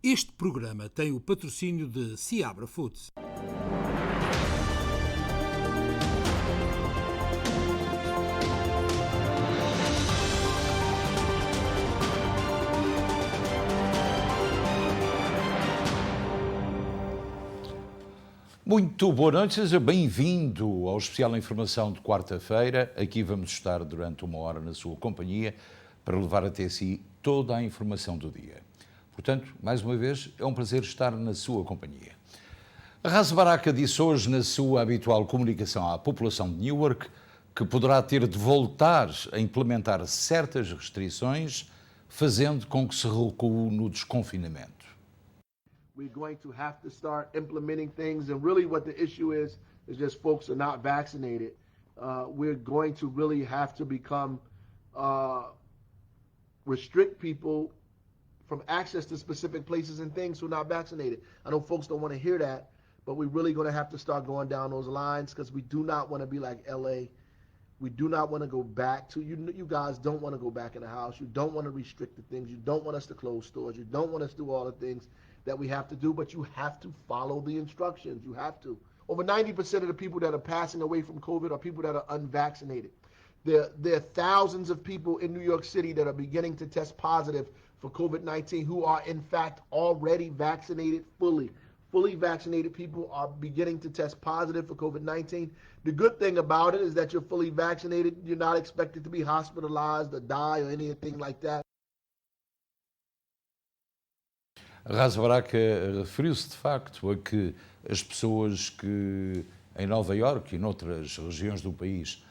Este programa tem o patrocínio de Seabra Foods. Muito boa noite, seja bem-vindo ao especial Informação de quarta-feira. Aqui vamos estar durante uma hora na sua companhia para levar até si toda a informação do dia. Portanto, mais uma vez, é um prazer estar na sua companhia. A Ras Baraka disse hoje na sua habitual comunicação à população de Newark que poderá ter de voltar a implementar certas restrições, fazendo com que se recue no desconfinamento. We're going to have to start implementing things, and really what the issue is just folks are not vaccinated. We're going to really have to become, restrict people from access to specific places and things who are not vaccinated. I know folks don't want to hear that, but we're really going to have to start going down those lines because we do not want to be like LA. We do not want to go back to, you guys don't want to go back in the house. You don't want to restrict the things. You don't want us to close stores. You don't want us to do all the things that we have to do, but you have to follow the instructions. You have to. Over 90% of the people that are passing away from COVID are people that are unvaccinated. There are thousands of people in New York City that are beginning to test positive for COVID-19 who are in fact already vaccinated fully. Fully vaccinated people are beginning to test positive for COVID-19. The good thing about it is that you're fully vaccinated. You're not expected to be hospitalized or die or anything like that. A Ras Baraka referiu-se de facto a que as pessoas que em Nova Iorque e noutras regiões do país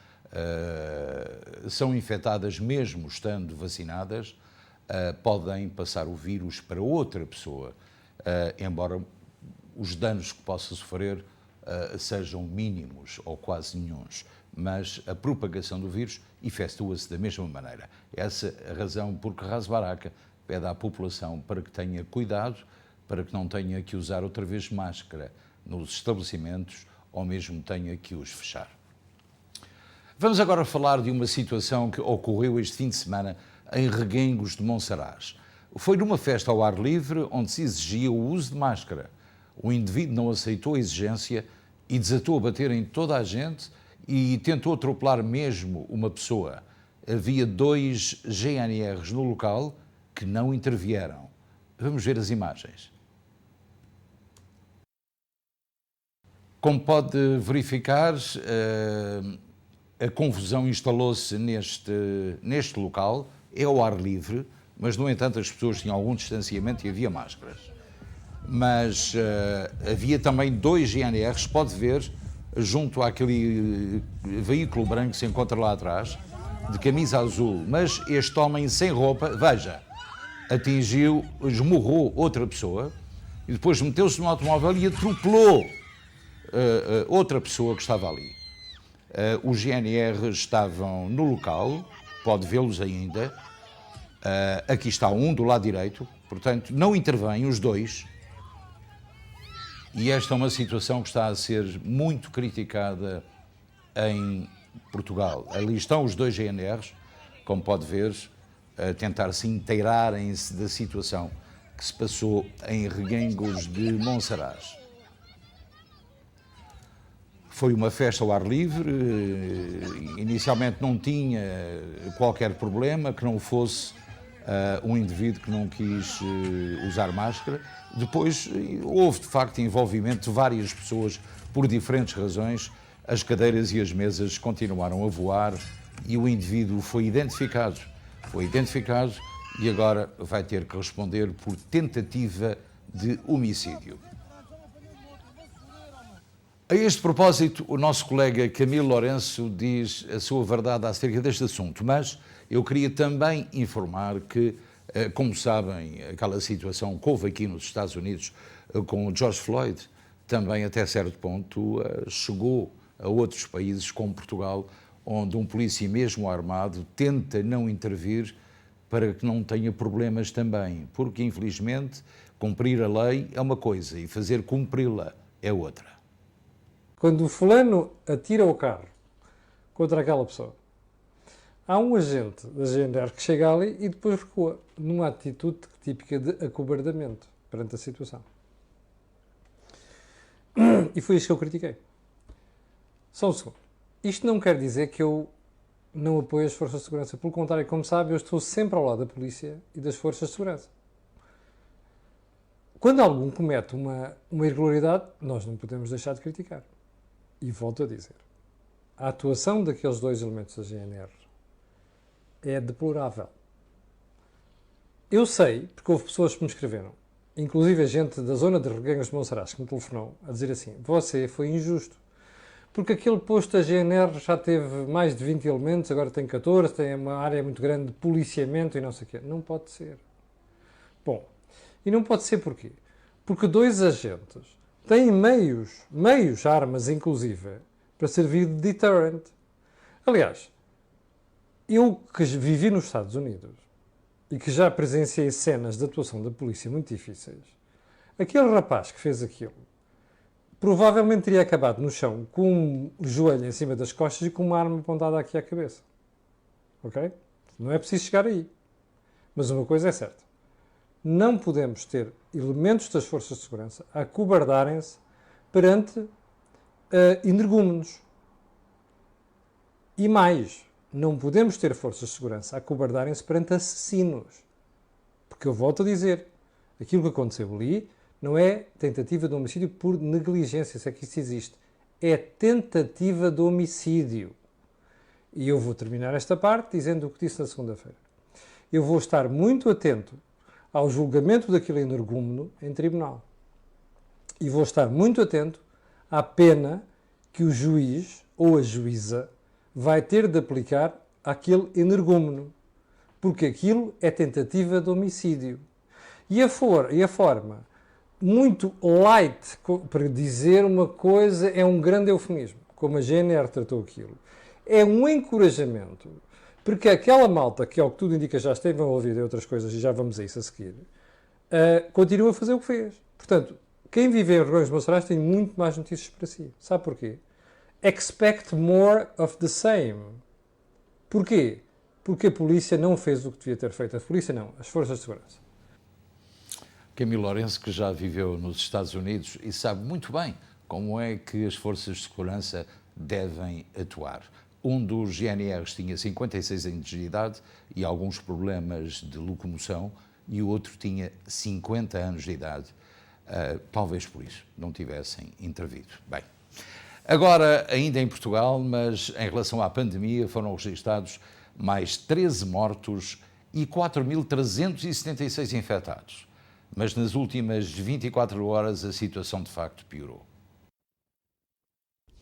são infectadas mesmo estando vacinadas, podem passar o vírus para outra pessoa, embora os danos que possa sofrer sejam mínimos ou quase nenhuns, mas a propagação do vírus efetua-se da mesma maneira. Essa é a razão por que Ras Baraka pede à população para que tenha cuidado, para que não tenha que usar outra vez máscara nos estabelecimentos ou mesmo tenha que os fechar. Vamos agora falar de uma situação que ocorreu este fim de semana em Reguengos de Monsaraz. Foi numa festa ao ar livre onde se exigia o uso de máscara. O indivíduo não aceitou a exigência e desatou a bater em toda a gente e tentou atropelar mesmo uma pessoa. Havia 2 GNRs no local que não intervieram. Vamos ver as imagens. Como pode verificar, a confusão instalou-se neste local, é ao ar livre, mas, no entanto, as pessoas tinham algum distanciamento e havia máscaras. Mas havia também 2 GNRs, pode ver, junto àquele veículo branco que se encontra lá atrás, de camisa azul, mas este homem sem roupa, veja, atingiu, esmurrou outra pessoa e depois meteu-se no automóvel e atropelou outra pessoa que estava ali. Os GNR estavam no local, pode vê-los ainda. Aqui está um do lado direito, portanto não intervêm os 2. E esta é uma situação que está a ser muito criticada em Portugal. Ali estão os 2 GNRs, como pode ver, a tentar se inteirarem-se da situação que se passou em Reguengos de Monsaraz. Foi uma festa ao ar livre, inicialmente não tinha qualquer problema, que não fosse um indivíduo que não quis usar máscara. Depois houve de facto envolvimento de várias pessoas por diferentes razões, as cadeiras e as mesas continuaram a voar e o indivíduo foi identificado e agora vai ter que responder por tentativa de homicídio. A este propósito, o nosso colega Camilo Lourenço diz a sua verdade acerca deste assunto, mas eu queria também informar que, como sabem, aquela situação que houve aqui nos Estados Unidos com o George Floyd, também até certo ponto chegou a outros países como Portugal, onde um polícia mesmo armado tenta não intervir para que não tenha problemas também, porque infelizmente cumprir a lei é uma coisa e fazer cumpri-la é outra. Quando o fulano atira o carro contra aquela pessoa, há um agente da GNR que chega ali e depois recua, numa atitude típica de acobardamento. perante a situação. E foi isso que eu critiquei. Só um segundo. Isto não quer dizer que eu não apoio as forças de segurança. Pelo contrário, como sabe, eu estou sempre ao lado da polícia e das forças de segurança. Quando algum comete uma irregularidade, nós não podemos deixar de criticar. E volto a dizer, a atuação daqueles 2 elementos da GNR é deplorável. Eu sei, porque houve pessoas que me escreveram, inclusive a gente da zona de Reguengos de Monsaraz que me telefonou a dizer assim, você foi injusto, porque aquele posto da GNR já teve mais de 20 elementos, agora tem 14, tem uma área muito grande de policiamento e não sei o quê. Não pode ser. Bom, e não pode ser porquê? Porque 2 agentes têm meios, armas inclusive, para servir de deterrent. Aliás, eu que vivi nos Estados Unidos e que já presenciei cenas de atuação da polícia muito difíceis, aquele rapaz que fez aquilo provavelmente teria acabado no chão com o joelho em cima das costas e com uma arma apontada aqui à cabeça. Ok? Não é preciso chegar aí. Mas uma coisa é certa. Não podemos ter elementos das forças de segurança a acobardarem-se perante energúmenos. E mais, não podemos ter forças de segurança a acobardarem-se perante assassinos. Porque eu volto a dizer, aquilo que aconteceu ali não é tentativa de homicídio por negligência, se é que isso existe. É tentativa de homicídio. E eu vou terminar esta parte dizendo o que disse na segunda-feira. Eu vou estar muito atento ao julgamento daquele energúmeno em tribunal. E vou estar muito atento à pena que o juiz ou a juíza vai ter de aplicar àquele energúmeno. Porque aquilo é tentativa de homicídio. E a forma muito light para dizer uma coisa é um grande eufemismo, como a GNR tratou aquilo. É um encorajamento, porque aquela malta, que ao que tudo indica já esteve envolvida em outras coisas, e já vamos a isso a seguir, continua a fazer o que fez. Portanto, quem vive em Reguengos de Monsaraz tem muito mais notícias para si. Sabe porquê? Expect more of the same. Porquê? Porque a polícia não fez o que devia ter feito. A polícia não, as forças de segurança. Camilo Lourenço, que já viveu nos Estados Unidos e sabe muito bem como é que as forças de segurança devem atuar. Um dos GNRs tinha 56 anos de idade e alguns problemas de locomoção, e o outro tinha 50 anos de idade. Talvez por isso não tivessem intervido. Bem, agora, ainda em Portugal, mas em relação à pandemia, foram registados mais 13 mortos e 4.376 infectados. Mas nas últimas 24 horas a situação de facto piorou.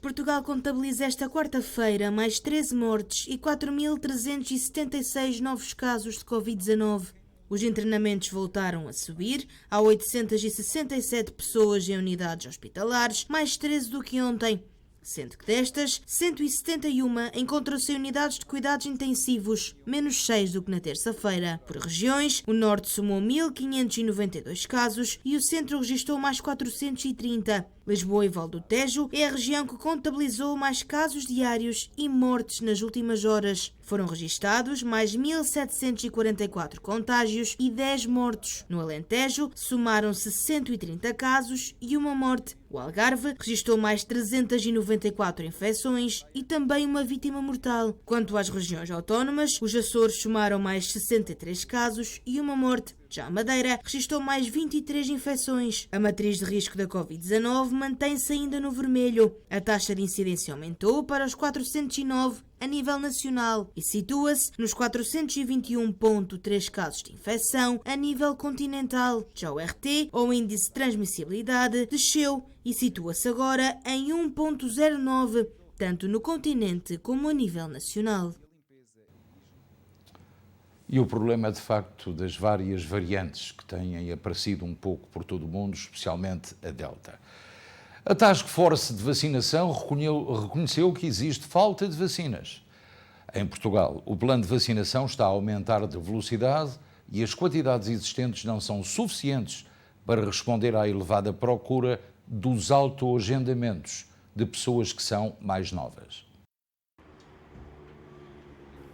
Portugal contabiliza esta quarta-feira mais 13 mortes e 4.376 novos casos de Covid-19. Os internamentos voltaram a subir, há 867 pessoas em unidades hospitalares, mais 13 do que ontem. Sendo que destas, 171 encontram-se em unidades de cuidados intensivos, menos 6 do que na terça-feira. Por regiões, o Norte somou 1.592 casos e o Centro registrou mais 430. Lisboa e Val do Tejo é a região que contabilizou mais casos diários e mortes nas últimas horas. Foram registados mais 1.744 contágios e 10 mortos. No Alentejo, somaram-se 130 casos e uma morte. O Algarve registrou mais 394 infecções e também uma vítima mortal. Quanto às regiões autónomas, os Açores somaram mais 63 casos e uma morte. Já a Madeira registrou mais 23 infecções. A matriz de risco da Covid-19 mantém-se ainda no vermelho. A taxa de incidência aumentou para os 409 a nível nacional e situa-se nos 421,3 casos de infecção a nível continental. Já o RT, ou índice de transmissibilidade, desceu e situa-se agora em 1,09, tanto no continente como a nível nacional. E o problema, de facto, das várias variantes que têm aparecido um pouco por todo o mundo, especialmente a Delta. A Task Force de Vacinação reconheceu que existe falta de vacinas. Em Portugal, o plano de vacinação está a aumentar de velocidade e as quantidades existentes não são suficientes para responder à elevada procura dos autoagendamentos de pessoas que são mais novas.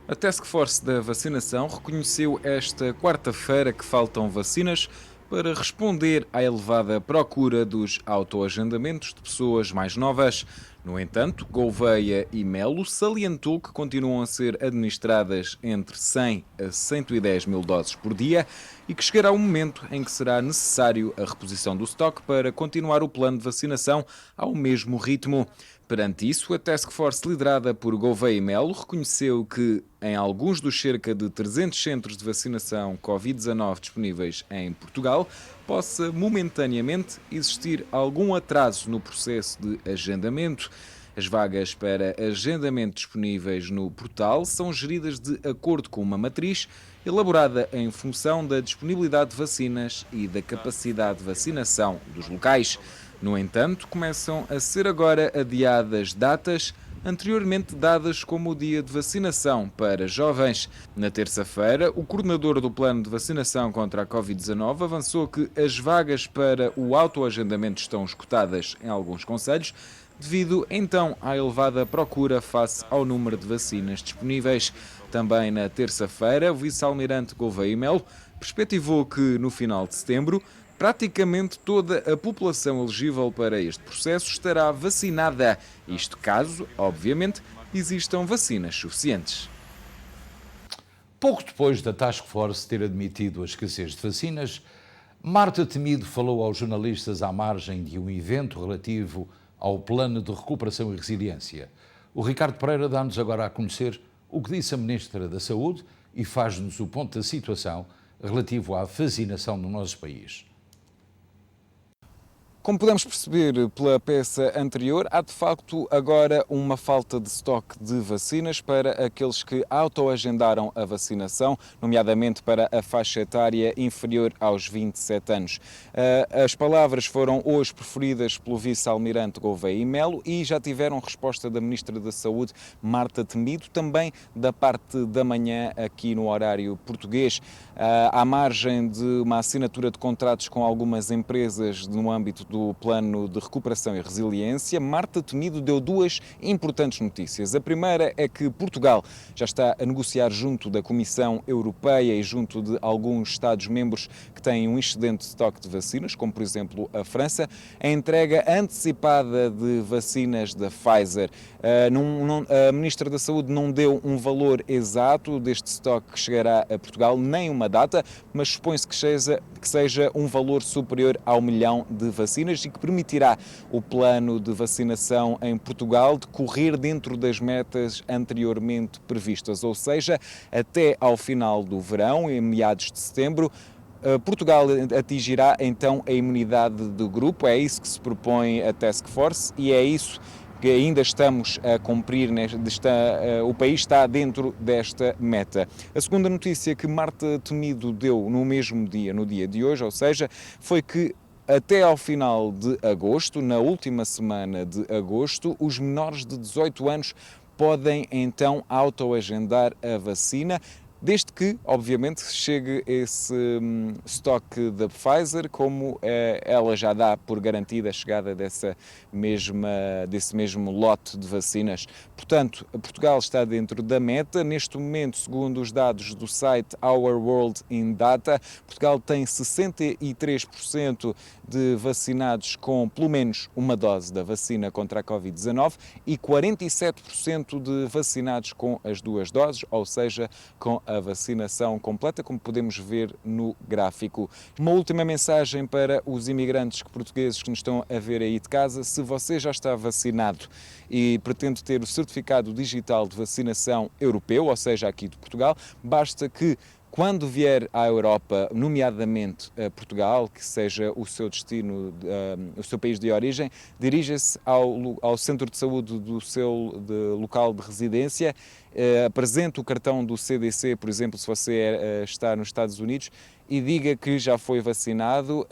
A Task Force da Vacinação reconheceu esta quarta-feira que faltam vacinas para responder à elevada procura dos autoagendamentos de pessoas mais novas. No entanto, Gouveia e Melo salientou que continuam a ser administradas entre 100 a 110 mil doses por dia e que chegará o momento em que será necessário a reposição do estoque para continuar o plano de vacinação ao mesmo ritmo. Perante isso, a Task Force liderada por Gouveia e Melo reconheceu que em alguns dos cerca de 300 centros de vacinação Covid-19 disponíveis em Portugal, possa momentaneamente existir algum atraso no processo de agendamento. As vagas para agendamento disponíveis no portal são geridas de acordo com uma matriz elaborada em função da disponibilidade de vacinas e da capacidade de vacinação dos locais. No entanto, começam a ser agora adiadas datas anteriormente dadas como o dia de vacinação para jovens. Na terça-feira, o coordenador do plano de vacinação contra a Covid-19 avançou que as vagas para o autoagendamento estão esgotadas em alguns concelhos, devido então à elevada procura face ao número de vacinas disponíveis. Também na terça-feira, o vice-almirante Gouveia e Melo perspectivou que no final de setembro praticamente toda a população elegível para este processo estará vacinada. Isto caso, obviamente, existam vacinas suficientes. Pouco depois da Task Force ter admitido a escassez de vacinas, Marta Temido falou aos jornalistas à margem de um evento relativo ao Plano de Recuperação e Resiliência. O Ricardo Pereira dá-nos agora a conhecer o que disse a Ministra da Saúde e faz-nos o ponto da situação relativo à vacinação no nosso país. Como podemos perceber pela peça anterior, há de facto agora uma falta de estoque de vacinas para aqueles que autoagendaram a vacinação, nomeadamente para a faixa etária inferior aos 27 anos. As palavras foram hoje preferidas pelo vice-almirante Gouveia e Melo e já tiveram resposta da Ministra da Saúde, Marta Temido, também da parte da manhã aqui no horário português. À margem de uma assinatura de contratos com algumas empresas no âmbito do Plano de Recuperação e Resiliência, Marta Temido deu duas importantes notícias. A primeira é que Portugal já está a negociar junto da Comissão Europeia e junto de alguns Estados-membros que têm um excedente de estoque de vacinas, como por exemplo a França, a entrega antecipada de vacinas da Pfizer. A Ministra da Saúde não deu um valor exato deste estoque que chegará a Portugal, nem uma data, mas supõe-se que seja um valor superior ao 1 milhão de vacinas e que permitirá o plano de vacinação em Portugal decorrer dentro das metas anteriormente previstas, ou seja, até ao final do verão, em meados de setembro, Portugal atingirá então a imunidade do grupo. É isso que se propõe a Task Force e é isso que ainda estamos a cumprir, o país está dentro desta meta. A segunda notícia que Marta Temido deu no mesmo dia, no dia de hoje, ou seja, foi que até ao final de agosto, na última semana de agosto, os menores de 18 anos podem então autoagendar a vacina, desde que, obviamente, chegue esse estoque da Pfizer, como ela já dá por garantida a chegada desse mesmo lote de vacinas. Portanto, Portugal está dentro da meta. Neste momento, segundo os dados do site Our World in Data, Portugal tem 63% de vacinados com pelo menos uma dose da vacina contra a Covid-19 e 47% de vacinados com as duas doses, ou seja, com a vacinação completa, como podemos ver no gráfico. Uma última mensagem para os imigrantes portugueses que nos estão a ver aí de casa: se você já está vacinado e pretende ter o certificado digital de vacinação europeu, ou seja, aqui de Portugal, basta que quando vier à Europa, nomeadamente a Portugal, que seja o seu destino, o seu país de origem, dirija-se ao centro de saúde do seu local de residência, apresente o cartão do CDC, por exemplo, se você está nos Estados Unidos, e diga que já foi vacinado.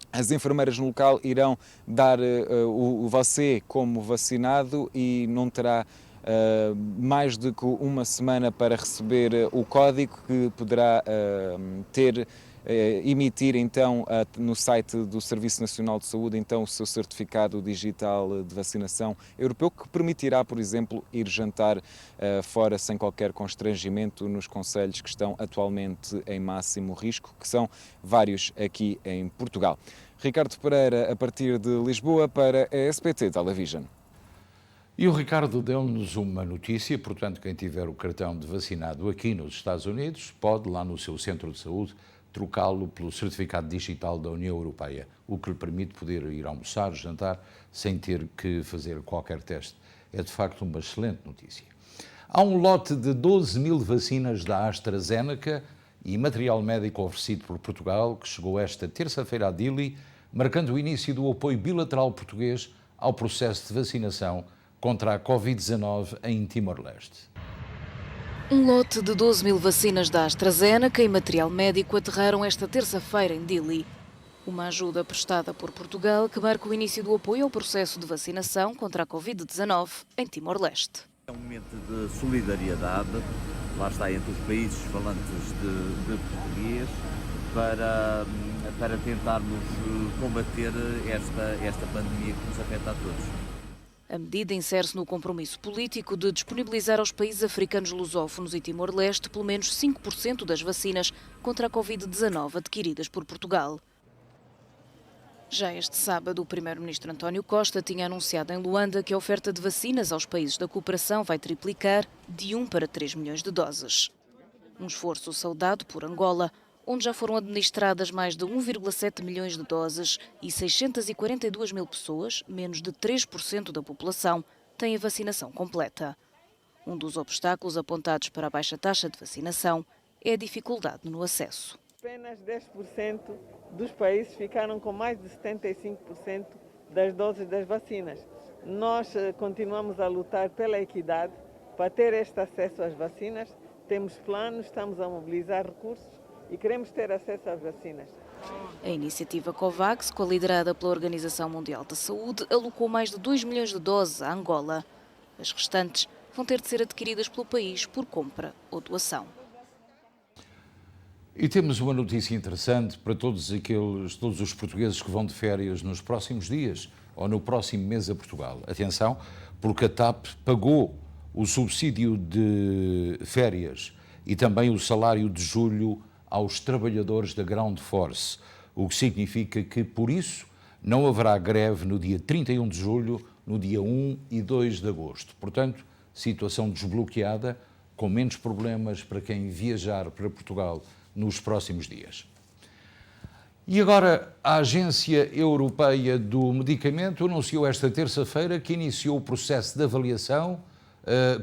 As enfermeiras no local irão dar você como vacinado e não terá mais do que uma semana para receber o código que poderá emitir então no site do Serviço Nacional de Saúde então o seu certificado digital de vacinação europeu, que permitirá, por exemplo, ir jantar fora sem qualquer constrangimento nos concelhos que estão atualmente em máximo risco, que são vários aqui em Portugal. Ricardo Pereira, a partir de Lisboa, para a SPT Television. E o Ricardo deu-nos uma notícia, portanto, quem tiver o cartão de vacinado aqui nos Estados Unidos pode, lá no seu centro de saúde, trocá-lo pelo certificado digital da União Europeia, o que lhe permite poder ir almoçar, jantar, sem ter que fazer qualquer teste. É, de facto, uma excelente notícia. Há um lote de 12 mil vacinas da AstraZeneca e material médico oferecido por Portugal, que chegou esta terça-feira a Dili, marcando o início do apoio bilateral português ao processo de vacinação contra a Covid-19 em Timor-Leste. Um lote de 12 mil vacinas da AstraZeneca e material médico aterraram esta terça-feira em Dili. Uma ajuda prestada por Portugal que marca o início do apoio ao processo de vacinação contra a Covid-19 em Timor-Leste. É um momento de solidariedade, lá está, entre os países falantes de português, para tentarmos combater esta pandemia que nos afeta a todos. A medida insere-se no compromisso político de disponibilizar aos países africanos lusófonos e Timor-Leste pelo menos 5% das vacinas contra a Covid-19 adquiridas por Portugal. Já este sábado, o primeiro-ministro António Costa tinha anunciado em Luanda que a oferta de vacinas aos países da cooperação vai triplicar de 1 para 3 milhões de doses. Um esforço saudado por Angola, onde já foram administradas mais de 1,7 milhões de doses e 642 mil pessoas, menos de 3% da população, têm a vacinação completa. Um dos obstáculos apontados para a baixa taxa de vacinação é a dificuldade no acesso. Apenas 10% dos países ficaram com mais de 75% das doses das vacinas. Nós continuamos a lutar pela equidade para ter este acesso às vacinas. Temos planos, estamos a mobilizar recursos e queremos ter acesso às vacinas. A iniciativa COVAX, liderada pela Organização Mundial da Saúde, alocou mais de 2 milhões de doses à Angola. As restantes vão ter de ser adquiridas pelo país por compra ou doação. E temos uma notícia interessante para todos os portugueses que vão de férias nos próximos dias ou no próximo mês a Portugal. Atenção, porque a TAP pagou o subsídio de férias e também o salário de julho aos trabalhadores da Ground Force, o que significa que, por isso, não haverá greve no dia 31 de julho, no dia 1 e 2 de agosto. Portanto, situação desbloqueada, com menos problemas para quem viajar para Portugal nos próximos dias. E agora, a Agência Europeia do Medicamento anunciou esta terça-feira que iniciou o processo de avaliação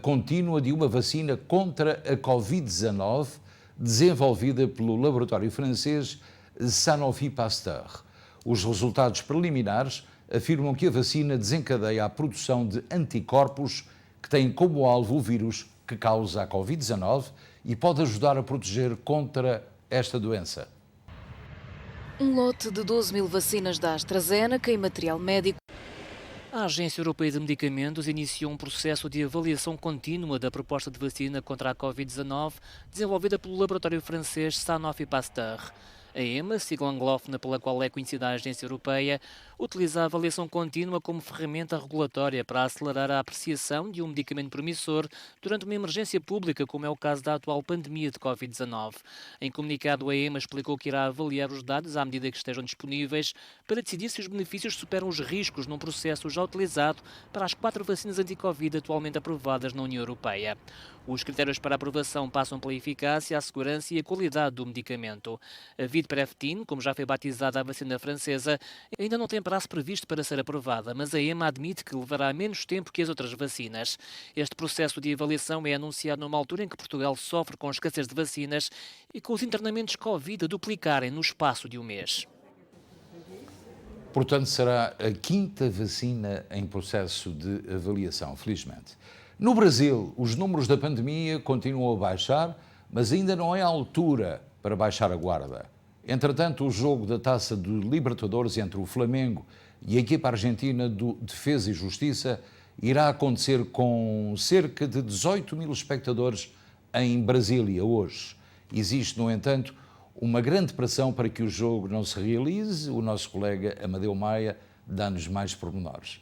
contínua de uma vacina contra a Covid-19, desenvolvida pelo laboratório francês Sanofi Pasteur. Os resultados preliminares afirmam que a vacina desencadeia a produção de anticorpos que têm como alvo o vírus que causa a Covid-19 e pode ajudar a proteger contra esta doença. Um lote de 12 mil vacinas da AstraZeneca e material médico. A Agência Europeia de Medicamentos iniciou um processo de avaliação contínua da proposta de vacina contra a Covid-19 desenvolvida pelo laboratório francês Sanofi Pasteur. A EMA, sigla anglófona pela qual é conhecida a Agência Europeia, utiliza a avaliação contínua como ferramenta regulatória para acelerar a apreciação de um medicamento promissor durante uma emergência pública, como é o caso da atual pandemia de Covid-19. Em comunicado, a EMA explicou que irá avaliar os dados à medida que estejam disponíveis para decidir se os benefícios superam os riscos num processo já utilizado para as 4 vacinas anti-Covid atualmente aprovadas na União Europeia. Os critérios para a aprovação passam pela eficácia, a segurança e a qualidade do medicamento. A Vidprevtin, como já foi batizada a vacina francesa, ainda não tem prazo previsto para ser aprovada, mas a EMA admite que levará menos tempo que as outras vacinas. Este processo de avaliação é anunciado numa altura em que Portugal sofre com escassez de vacinas e com os internamentos Covid a duplicarem no espaço de um mês. Portanto, será a 5ª vacina em processo de avaliação, felizmente. No Brasil, os números da pandemia continuam a baixar, mas ainda não é a altura para baixar a guarda. Entretanto, o jogo da Taça de Libertadores entre o Flamengo e a equipa argentina do Defesa e Justiça irá acontecer com cerca de 18 mil espectadores em Brasília hoje. Existe, no entanto, uma grande pressão para que o jogo não se realize. O nosso colega Amadeu Maia dá-nos mais pormenores.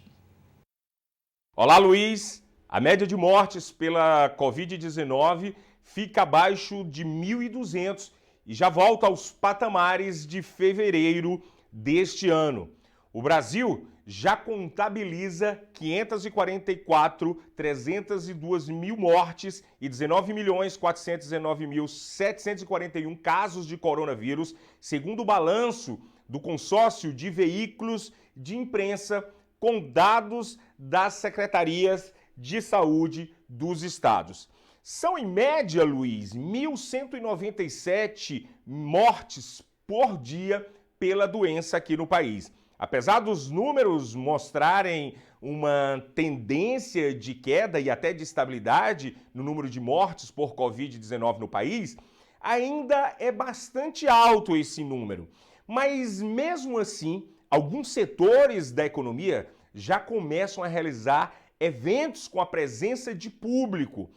Olá, Luiz. A média de mortes pela Covid-19 fica abaixo de 1.200 e já volta aos patamares de fevereiro deste ano. O Brasil já contabiliza 544.302 mil mortes e 19.419.741 casos de coronavírus, segundo o balanço do consórcio de veículos de imprensa com dados das secretarias de saúde dos estados. São, em média, Luiz, 1.197 mortes por dia pela doença aqui no país. Apesar dos números mostrarem uma tendência de queda e até de estabilidade no número de mortes por Covid-19 no país, ainda é bastante alto esse número. Mas, mesmo assim, alguns setores da economia já começam a realizar eventos com a presença de público.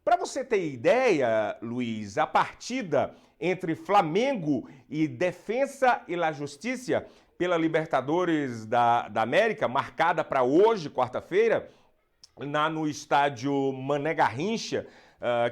Para você ter ideia, Luiz, a partida entre Flamengo e Defensa e la Justiça pela Libertadores da América, marcada para hoje, quarta-feira, no estádio Mané Garrincha,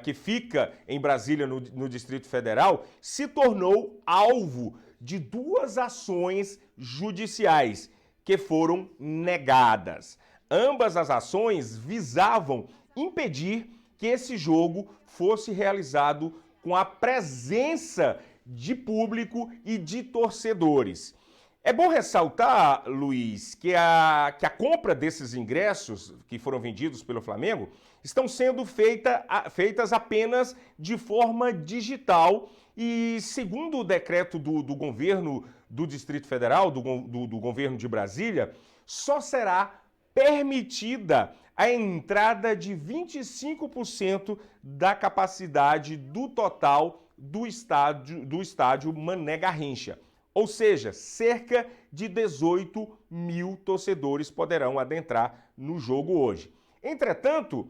que fica em Brasília, no Distrito Federal, se tornou alvo de 2 ações judiciais que foram negadas. Ambas as ações visavam impedir que esse jogo fosse realizado com a presença de público e de torcedores. É bom ressaltar, Luiz, que a compra desses ingressos que foram vendidos pelo Flamengo estão sendo feitas apenas de forma digital e, segundo o decreto do governo do Distrito Federal, do governo de Brasília, só será permitida a entrada de 25% da capacidade do total do estádio Mané Garrincha. Ou seja, cerca de 18 mil torcedores poderão adentrar no jogo hoje. Entretanto,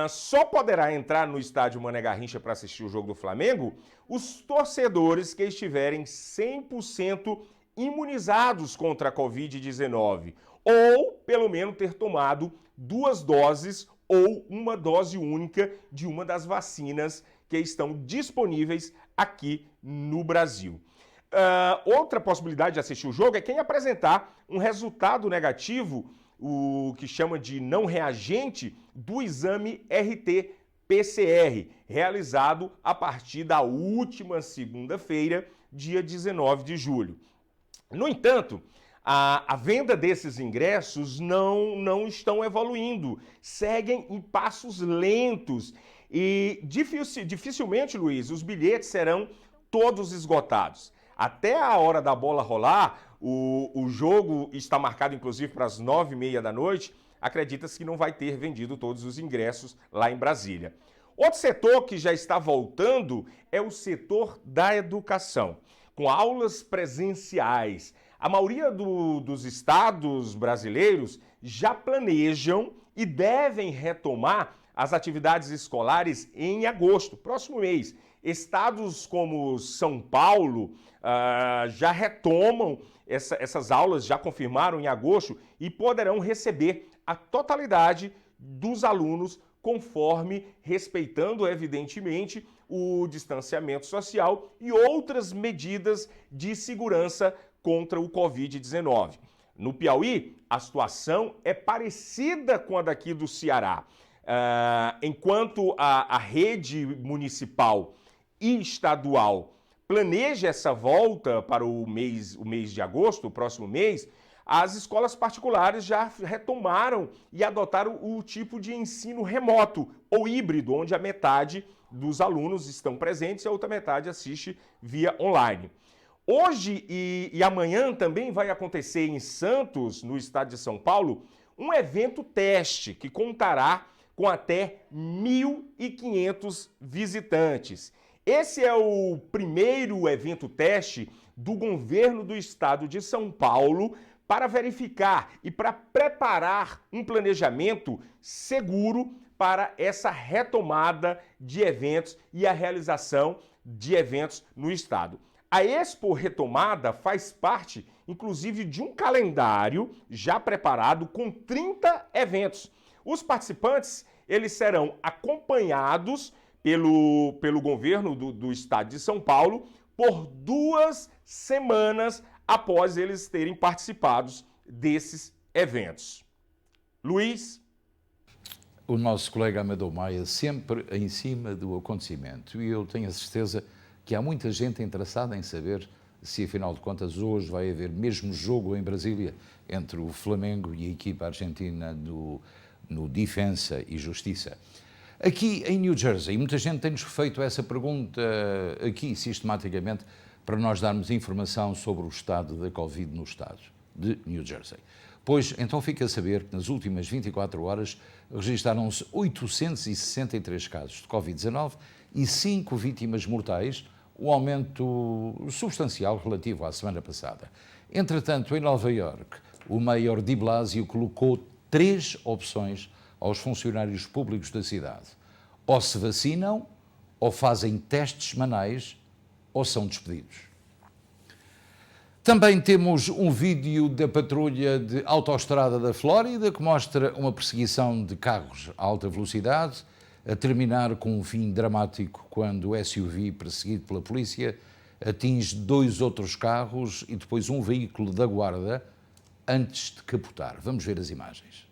só poderá entrar no estádio Mané Garrincha para assistir o jogo do Flamengo os torcedores que estiverem 100% imunizados contra a Covid-19 ou, pelo menos, ter tomado 2 doses ou uma dose única de uma das vacinas que estão disponíveis aqui no Brasil. Outra possibilidade de assistir o jogo é quem apresentar um resultado negativo, o que chama de não reagente, do exame RT-PCR, realizado a partir da última segunda-feira, dia 19 de julho. No entanto, a venda desses ingressos não estão evoluindo, seguem em passos lentos e dificilmente, Luiz, os bilhetes serão todos esgotados. Até a hora da bola rolar, o jogo está marcado inclusive para as 9h30 da noite, acredita-se que não vai ter vendido todos os ingressos lá em Brasília. Outro setor que já está voltando é o setor da educação, com aulas presenciais. A maioria dos estados brasileiros já planejam e devem retomar as atividades escolares em agosto, próximo mês. Estados como São Paulo já retomam essas aulas, já confirmaram em agosto e poderão receber a totalidade dos alunos conforme respeitando, evidentemente, o distanciamento social e outras medidas de segurança contra o Covid-19. No Piauí, a situação é parecida com a daqui do Ceará. Enquanto a rede municipal e estadual planeja essa volta para o mês de agosto, o próximo mês, as escolas particulares já retomaram e adotaram o tipo de ensino remoto ou híbrido, onde a metade dos alunos estão presentes e a outra metade assiste via online. Hoje e amanhã também vai acontecer em Santos, no estado de São Paulo, um evento teste que contará com até 1.500 visitantes. Esse é o primeiro evento teste do governo do estado de São Paulo para verificar e para preparar um planejamento seguro para essa retomada de eventos e a realização de eventos no estado. A Expo Retomada faz parte, inclusive, de um calendário já preparado com 30 eventos. Os participantes, eles serão acompanhados pelo governo do estado de São Paulo por 2 semanas após eles terem participado desses eventos. Luiz? O nosso colega Amadeu Maia sempre em cima do acontecimento, e eu tenho a certeza que há muita gente interessada em saber se, afinal de contas, hoje vai haver mesmo jogo em Brasília entre o Flamengo e a equipa argentina no Defensa e Justiça. Aqui em New Jersey, muita gente tem-nos feito essa pergunta aqui, sistematicamente, para nós darmos informação sobre o estado da Covid no estado de New Jersey. Pois, então fica a saber que nas últimas 24 horas registaram-se 863 casos de Covid-19 e 5 vítimas mortais, um aumento substancial relativo à semana passada. Entretanto, em Nova Iorque, o Mayor de Blasio colocou 3 opções aos funcionários públicos da cidade. Ou se vacinam, ou fazem testes semanais, ou são despedidos. Também temos um vídeo da patrulha de autoestrada da Flórida que mostra uma perseguição de carros a alta velocidade, a terminar com um fim dramático quando o SUV, perseguido pela polícia, atinge 2 outros carros e depois um veículo da guarda antes de capotar. Vamos ver as imagens.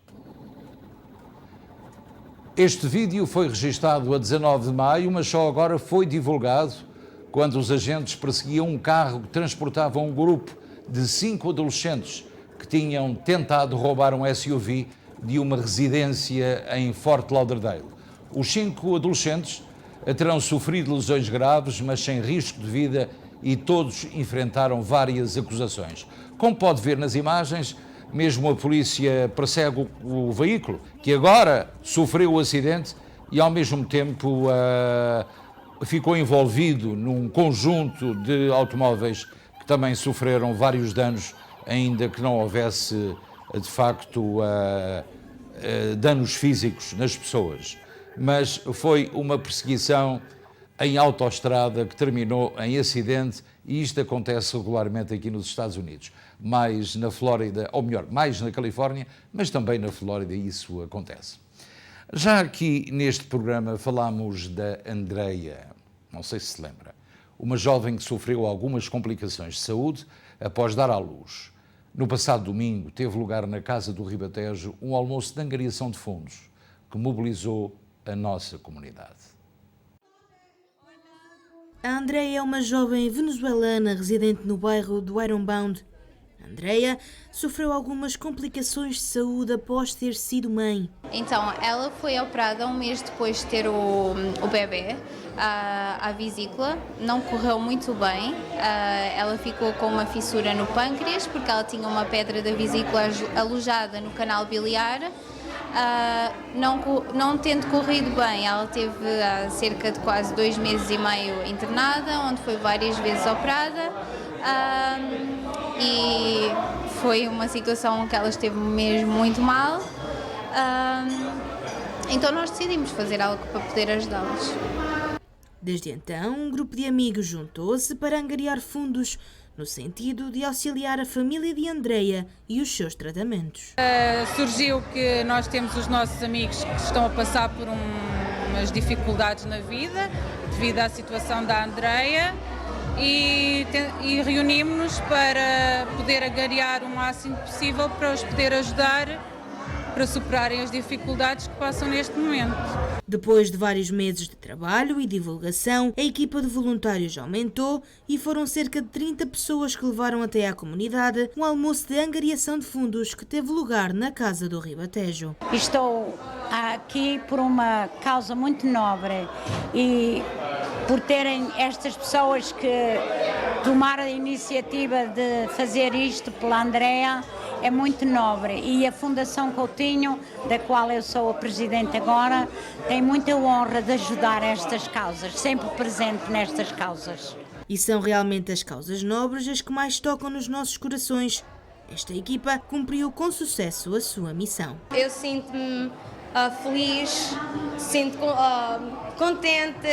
Este vídeo foi registado a 19 de maio, mas só agora foi divulgado quando os agentes perseguiam um carro que transportava um grupo de 5 adolescentes que tinham tentado roubar um SUV de uma residência em Fort Lauderdale. Os 5 adolescentes terão sofrido lesões graves, mas sem risco de vida, e todos enfrentaram várias acusações. Como pode ver nas imagens, mesmo a polícia persegue o veículo, que agora sofreu o acidente e ao mesmo tempo ficou envolvido num conjunto de automóveis que também sofreram vários danos, ainda que não houvesse, de facto, danos físicos nas pessoas. Mas foi uma perseguição em autoestrada que terminou em acidente, e isto acontece regularmente aqui nos Estados Unidos. Mais na Flórida, ou melhor, mais na Califórnia, mas também na Flórida isso acontece. Já aqui neste programa falámos da Andreia, não sei se se lembra, uma jovem que sofreu algumas complicações de saúde após dar à luz. No passado domingo teve lugar na Casa do Ribatejo um almoço de angariação de fundos que mobilizou a nossa comunidade. A Andreia é uma jovem venezuelana residente no bairro do Ironbound. Andreia sofreu algumas complicações de saúde após ter sido mãe. Então, ela foi operada um mês depois de ter o bebê, a vesícula. Não correu muito bem. Ela ficou com uma fissura no pâncreas, porque ela tinha uma pedra da vesícula alojada no canal biliar. Não tendo corrido bem, ela teve cerca de quase 2 meses e meio internada, onde foi várias vezes operada. E foi uma situação que ela esteve mesmo muito mal, então nós decidimos fazer algo para poder ajudá-las. Desde então, um grupo de amigos juntou-se para angariar fundos no sentido de auxiliar a família de Andreia e os seus tratamentos. Surgiu que nós temos os nossos amigos que estão a passar por umas dificuldades na vida devido à situação da Andreia, e reunimos-nos para poder angariar o máximo possível para os poder ajudar para superarem as dificuldades que passam neste momento. Depois de vários meses de trabalho e divulgação, a equipa de voluntários aumentou e foram cerca de 30 pessoas que levaram até à comunidade um almoço de angariação de fundos que teve lugar na Casa do Ribatejo. Estou aqui por uma causa muito nobre e por terem estas pessoas que tomaram a iniciativa de fazer isto pela Andreia, é muito nobre, e a Fundação Coutinho, da qual eu sou a presidente agora, tem muita honra de ajudar estas causas, sempre presente nestas causas. E são realmente as causas nobres as que mais tocam nos nossos corações. Esta equipa cumpriu com sucesso a sua missão. Eu sinto-me feliz, sinto contente,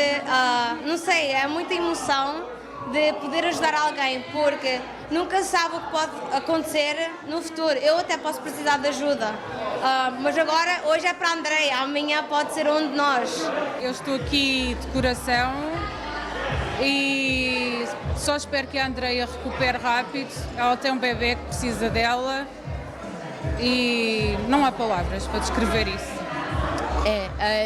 não sei, é muita emoção de poder ajudar alguém, porque nunca se sabe o que pode acontecer no futuro. Eu até posso precisar de ajuda, mas agora, hoje é para a Andreia, amanhã pode ser um de nós. Eu estou aqui de coração e só espero que a Andreia recupere rápido. Ela tem um bebê que precisa dela e não há palavras para descrever isso.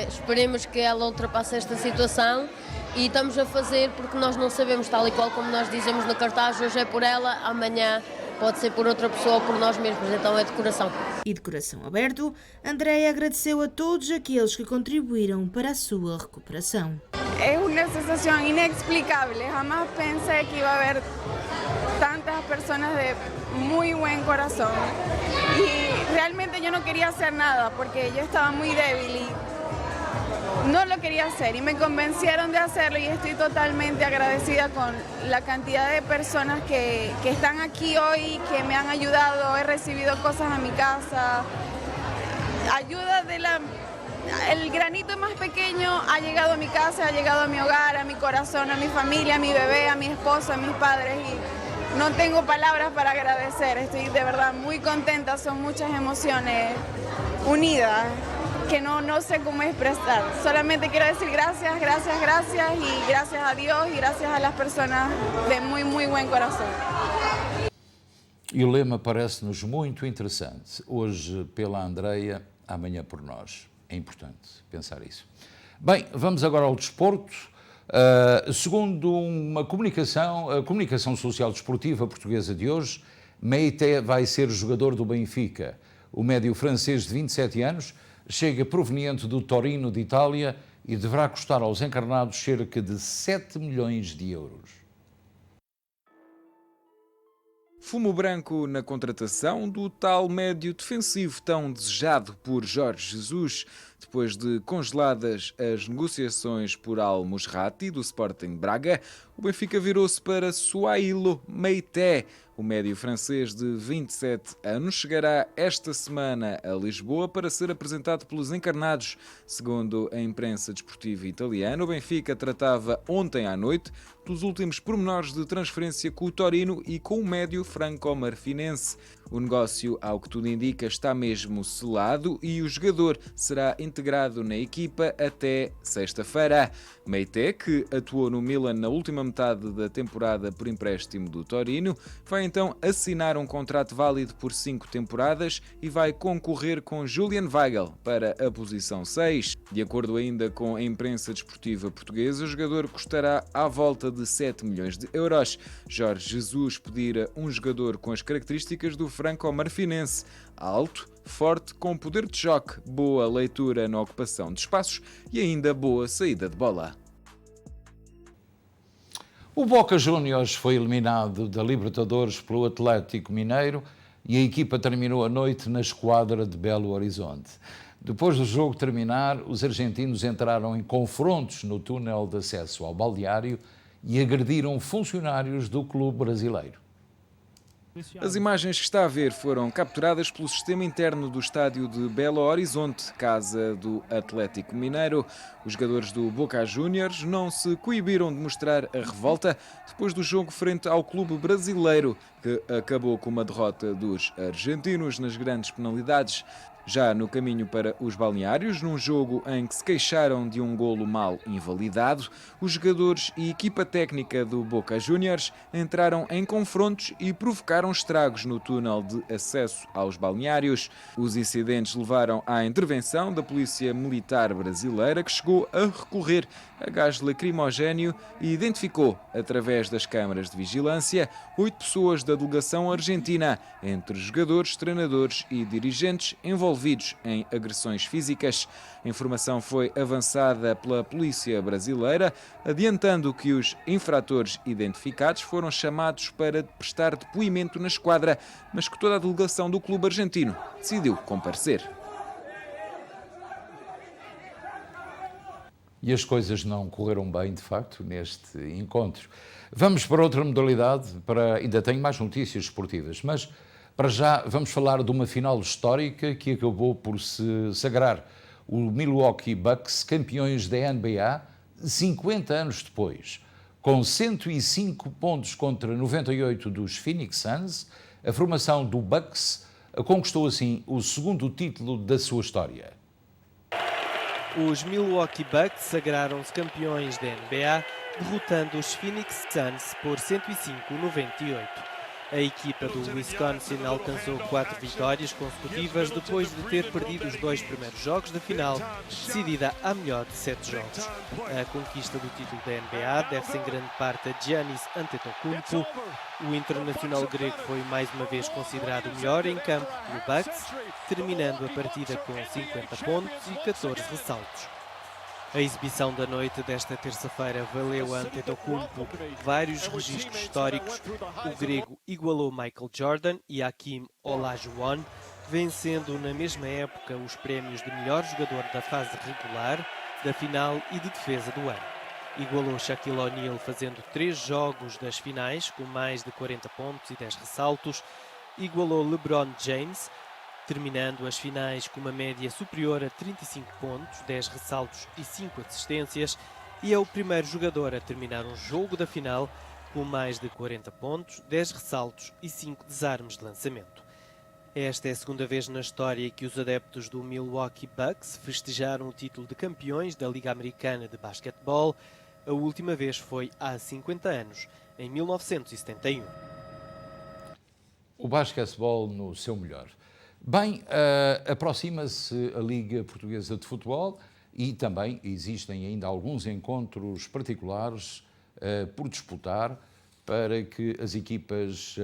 Esperemos que ela ultrapasse esta situação e estamos a fazer porque nós não sabemos, tal e qual como nós dizemos no cartaz, hoje é por ela, amanhã pode ser por outra pessoa ou por nós mesmos, então é de coração. E de coração aberto, Andreia agradeceu a todos aqueles que contribuíram para a sua recuperação. É uma sensação inexplicável, jamás pensé que iba a haber tantas personas de muy buen corazón y realmente yo no quería hacer nada porque yo estaba muy débil y no lo quería hacer y me convencieron de hacerlo y estoy totalmente agradecida con la cantidad de personas que están aquí hoy, que me han ayudado, he recibido cosas a mi casa, ayuda el granito más pequeño ha llegado a mi casa, ha llegado a mi hogar, a mi corazón, a mi familia, a mi bebé, a mi esposo, a mis padres y no tengo palabras para agradecer, estoy de verdad muy contenta, son muchas emociones unidas que no sé cómo expresar. Solamente quiero decir gracias, gracias, gracias y gracias a Dios y gracias a las personas de muy, muy buen corazón. E o lema parece-nos muito interessante. Hoje pela Andreia, amanhã por nós. É importante pensar isso. Bem, vamos agora ao desporto. Segundo a comunicação social desportiva portuguesa de hoje, Meite vai ser jogador do Benfica. O médio francês de 27 anos chega proveniente do Torino de Itália e deverá custar aos encarnados cerca de 7 milhões de euros. Fumo branco na contratação do tal médio defensivo tão desejado por Jorge Jesus. Depois de congeladas as negociações por Al-Musrati do Sporting Braga, o Benfica virou-se para Souailo Meite. O médio francês de 27 anos chegará esta semana a Lisboa para ser apresentado pelos encarnados. Segundo a imprensa desportiva italiana, o Benfica tratava ontem à noite dos últimos pormenores de transferência com o Torino e com o médio franco-marfinense. O negócio, ao que tudo indica, está mesmo selado e o jogador será integrado na equipa até sexta-feira. Meite, que atuou no Milan na última metade da temporada por empréstimo do Torino, vai então assinar um contrato válido por 5 temporadas e vai concorrer com Julian Weigl para a posição 6. De acordo ainda com a imprensa desportiva portuguesa, o jogador custará à volta de 7 milhões de euros. Jorge Jesus pedira um jogador com as características do franco-marfinense: alto, forte, com poder de choque, boa leitura na ocupação de espaços e ainda boa saída de bola. O Boca Juniors foi eliminado da Libertadores pelo Atlético Mineiro e a equipa terminou a noite na esquadra de Belo Horizonte. Depois do jogo terminar, os argentinos entraram em confrontos no túnel de acesso ao balneário e agrediram funcionários do clube brasileiro. As imagens que está a ver foram capturadas pelo sistema interno do estádio de Belo Horizonte, casa do Atlético Mineiro. Os jogadores do Boca Juniors não se coibiram de mostrar a revolta depois do jogo frente ao clube brasileiro, que acabou com uma derrota dos argentinos nas grandes penalidades. Já no caminho para os balneários, num jogo em que se queixaram de um golo mal invalidado, os jogadores e equipa técnica do Boca Juniors entraram em confrontos e provocaram estragos no túnel de acesso aos balneários. Os incidentes levaram à intervenção da Polícia Militar Brasileira, que chegou a recorrer a gás lacrimogéneo e identificou, através das câmaras de vigilância, 8 pessoas da delegação argentina, entre jogadores, treinadores e dirigentes envolvidos em agressões físicas. A informação foi avançada pela Polícia Brasileira, adiantando que os infratores identificados foram chamados para prestar depoimento na esquadra, mas que toda a delegação do clube argentino decidiu comparecer. E as coisas não correram bem, de facto, neste encontro. Vamos para outra modalidade, ainda tenho mais notícias esportivas, mas Para já, vamos falar de uma final histórica que acabou por se sagrar o Milwaukee Bucks campeões da NBA 50 anos depois. Com 105 pontos contra 98 dos Phoenix Suns, a formação do Bucks conquistou assim o segundo título da sua história. Os Milwaukee Bucks sagraram-se campeões da NBA, derrotando os Phoenix Suns por 105-98. A equipa do Wisconsin alcançou 4 vitórias consecutivas depois de ter perdido os 2 primeiros jogos da final, decidida a melhor de 7 jogos. A conquista do título da NBA deve-se em grande parte a Giannis Antetokounmpo. O internacional grego foi mais uma vez considerado o melhor em campo pelo Bucks, terminando a partida com 50 pontos e 14 ressaltos. A exibição da noite desta terça-feira valeu a Antetokounmpo vários registros históricos. O grego igualou Michael Jordan e Hakeem Olajuwon, vencendo na mesma época os prémios de melhor jogador da fase regular, da final e de defesa do ano. Igualou Shaquille O'Neal fazendo 3 jogos das finais com mais de 40 pontos e 10 ressaltos. Igualou LeBron James, terminando as finais com uma média superior a 35 pontos, 10 ressaltos e 5 assistências, e é o primeiro jogador a terminar um jogo da final com mais de 40 pontos, 10 ressaltos e 5 desarmes de lançamento. Esta é a segunda vez na história que os adeptos do Milwaukee Bucks festejaram o título de campeões da Liga Americana de Basquetebol. A última vez foi há 50 anos, em 1971. O basquetebol no seu melhor. Bem, aproxima-se a Liga Portuguesa de Futebol e também existem ainda alguns encontros particulares por disputar para que as equipas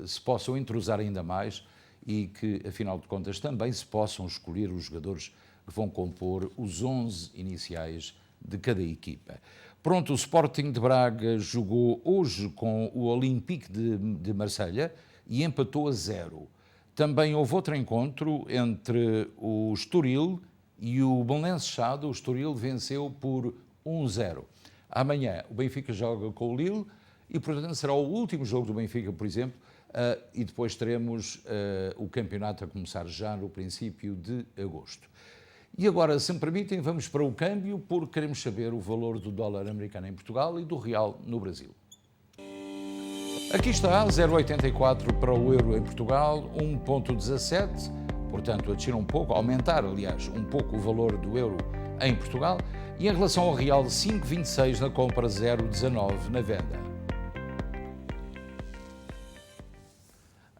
se possam entrosar ainda mais e que, afinal de contas, também se possam escolher os jogadores que vão compor os 11 iniciais de cada equipa. Pronto, o Sporting de Braga jogou hoje com o Olympique de Marselha e empatou a 0. Também houve outro encontro entre o Estoril e o Belenenses Chade. O Estoril venceu por 1-0. Amanhã o Benfica joga com o Lille e, portanto, será o último jogo do Benfica, por exemplo, e depois teremos o campeonato a começar já no princípio de agosto. E agora, se me permitem, vamos para o câmbio, porque queremos saber o valor do dólar americano em Portugal e do real no Brasil. Aqui está, 0,84 para o euro em Portugal, 1,17, portanto a descer um pouco, aumentar aliás um pouco o valor do euro em Portugal, e em relação ao real 5,26 na compra, 0,19 na venda.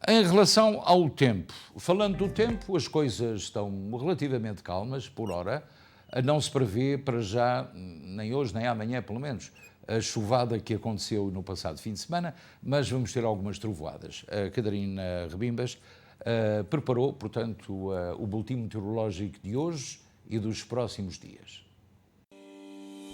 Em relação ao tempo, falando do tempo, as coisas estão relativamente calmas por hora, não se prevê para já, nem hoje nem amanhã pelo menos, a chuvada que aconteceu no passado fim de semana, mas vamos ter algumas trovoadas. A Catarina Rebimbas preparou, portanto, o boletim meteorológico de hoje e dos próximos dias.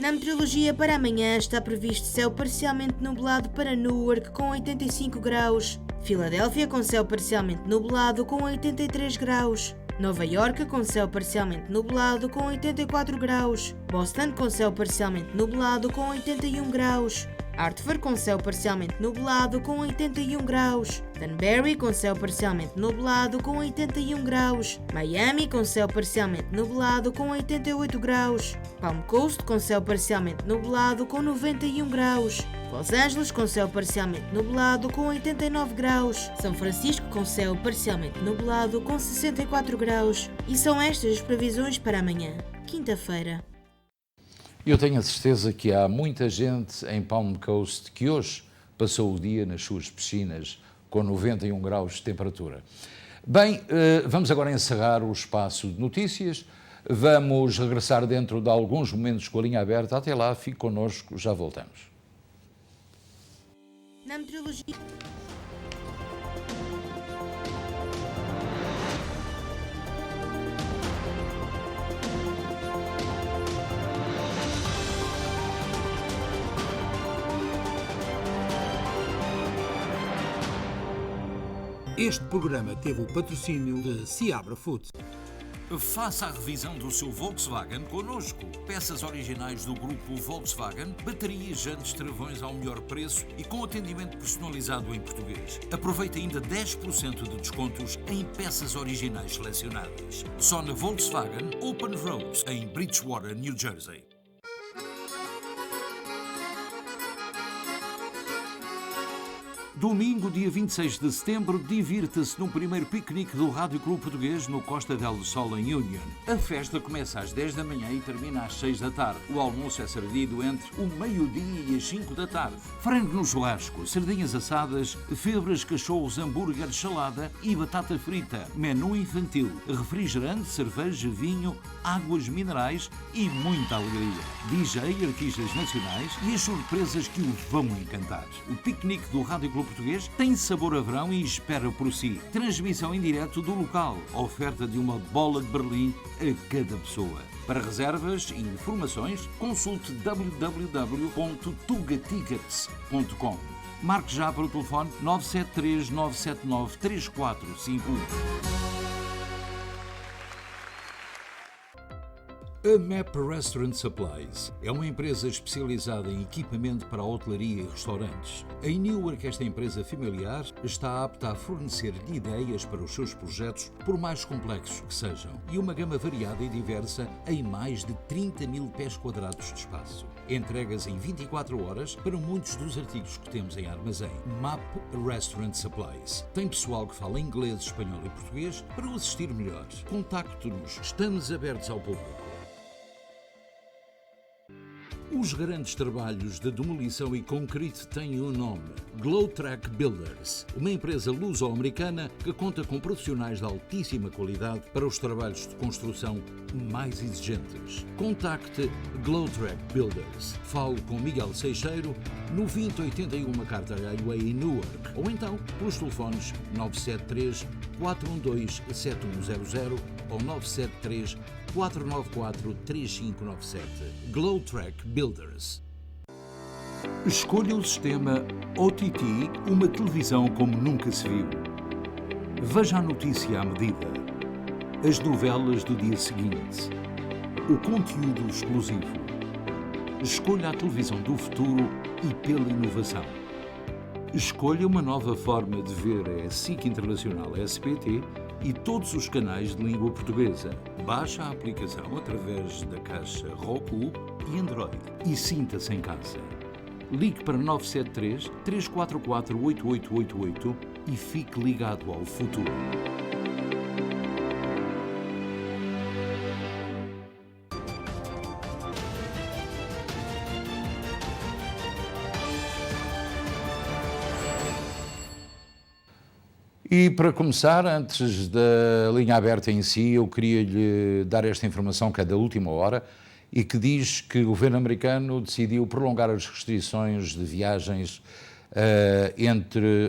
Na meteorologia para amanhã está previsto céu parcialmente nublado para Newark com 85 graus, Filadélfia com céu parcialmente nublado com 83 graus, Nova Iorque com céu parcialmente nublado com 84 graus, Boston com céu parcialmente nublado com 81 graus, Hartford com céu parcialmente nublado com 81 graus, Danbury com céu parcialmente nublado com 81 graus, Miami com céu parcialmente nublado com 88 graus, Palm Coast com céu parcialmente nublado com 91 graus, Los Angeles com céu parcialmente nublado com 89 graus, São Francisco com céu parcialmente nublado com 64 graus. E são estas as previsões para amanhã, quinta-feira. Eu tenho a certeza que há muita gente em Palm Coast que hoje passou o dia nas suas piscinas com 91 graus de temperatura. Bem, vamos agora encerrar o espaço de notícias. Vamos regressar dentro de alguns momentos com a linha aberta. Até lá, fique connosco, já voltamos. Na meteorologia... Este programa teve o patrocínio de Seabra Foods. Faça a revisão do seu Volkswagen connosco. Peças originais do grupo Volkswagen, baterias, jantes, travões ao melhor preço e com atendimento personalizado em português. Aproveite ainda 10% de descontos em peças originais selecionadas. Só na Volkswagen Open Road, em Bridgewater, New Jersey. Domingo, dia 26 de setembro, divirta-se no primeiro piquenique do Rádio Clube Português no Costa del Sol, em Union. A festa começa às 10 da manhã e termina às 6 da tarde. O almoço é servido entre o meio-dia e as 5 da tarde. Frango no churrasco, sardinhas assadas, febras, cachorros, hambúrguer, salada e batata frita. Menu infantil, refrigerante, cerveja, vinho, águas minerais e muita alegria. DJ, artistas nacionais e as surpresas que o vão encantar. O piquenique do Rádio Clube Português tem sabor a verão e espera por si. Transmissão em direto do local. Oferta de uma bola de Berlim a cada pessoa. Para reservas e informações, consulte www.tugatickets.com. Marque já para o telefone 973 979 3451. A MAP Restaurant Supplies é uma empresa especializada em equipamento para hotelaria e restaurantes. Em Newark, esta empresa familiar está apta a fornecer-lhe ideias para os seus projetos, por mais complexos que sejam, e uma gama variada e diversa em mais de 30 mil pés quadrados de espaço. Entregas em 24 horas para muitos dos artigos que temos em armazém. MAP Restaurant Supplies. Tem pessoal que fala inglês, espanhol e português para o assistir melhor. Contacte-nos. Estamos abertos ao público. Os grandes trabalhos de demolição e concreto têm um nome: Glowtrack Builders, uma empresa luso-americana que conta com profissionais de altíssima qualidade para os trabalhos de construção mais exigentes. Contacte Glowtrack Builders. Fale com Miguel Seixeiro no 2081 MacArthur Highway em Newark, ou então pelos telefones 973 412 7100 ou 973 494-3597. Glowtrack Builders. Escolha o sistema OTT, uma televisão como nunca se viu. Veja a notícia à medida. As novelas do dia seguinte. O conteúdo exclusivo. Escolha a televisão do futuro e pela inovação. Escolha uma nova forma de ver a SIC Internacional SPT e todos os canais de língua portuguesa. Baixe a aplicação através da caixa Roku e Android e sinta-se em casa. Ligue para 973 344 8888 e fique ligado ao futuro. E para começar, antes da linha aberta em si, eu queria-lhe dar esta informação que é da última hora e que diz que o governo americano decidiu prolongar as restrições de viagens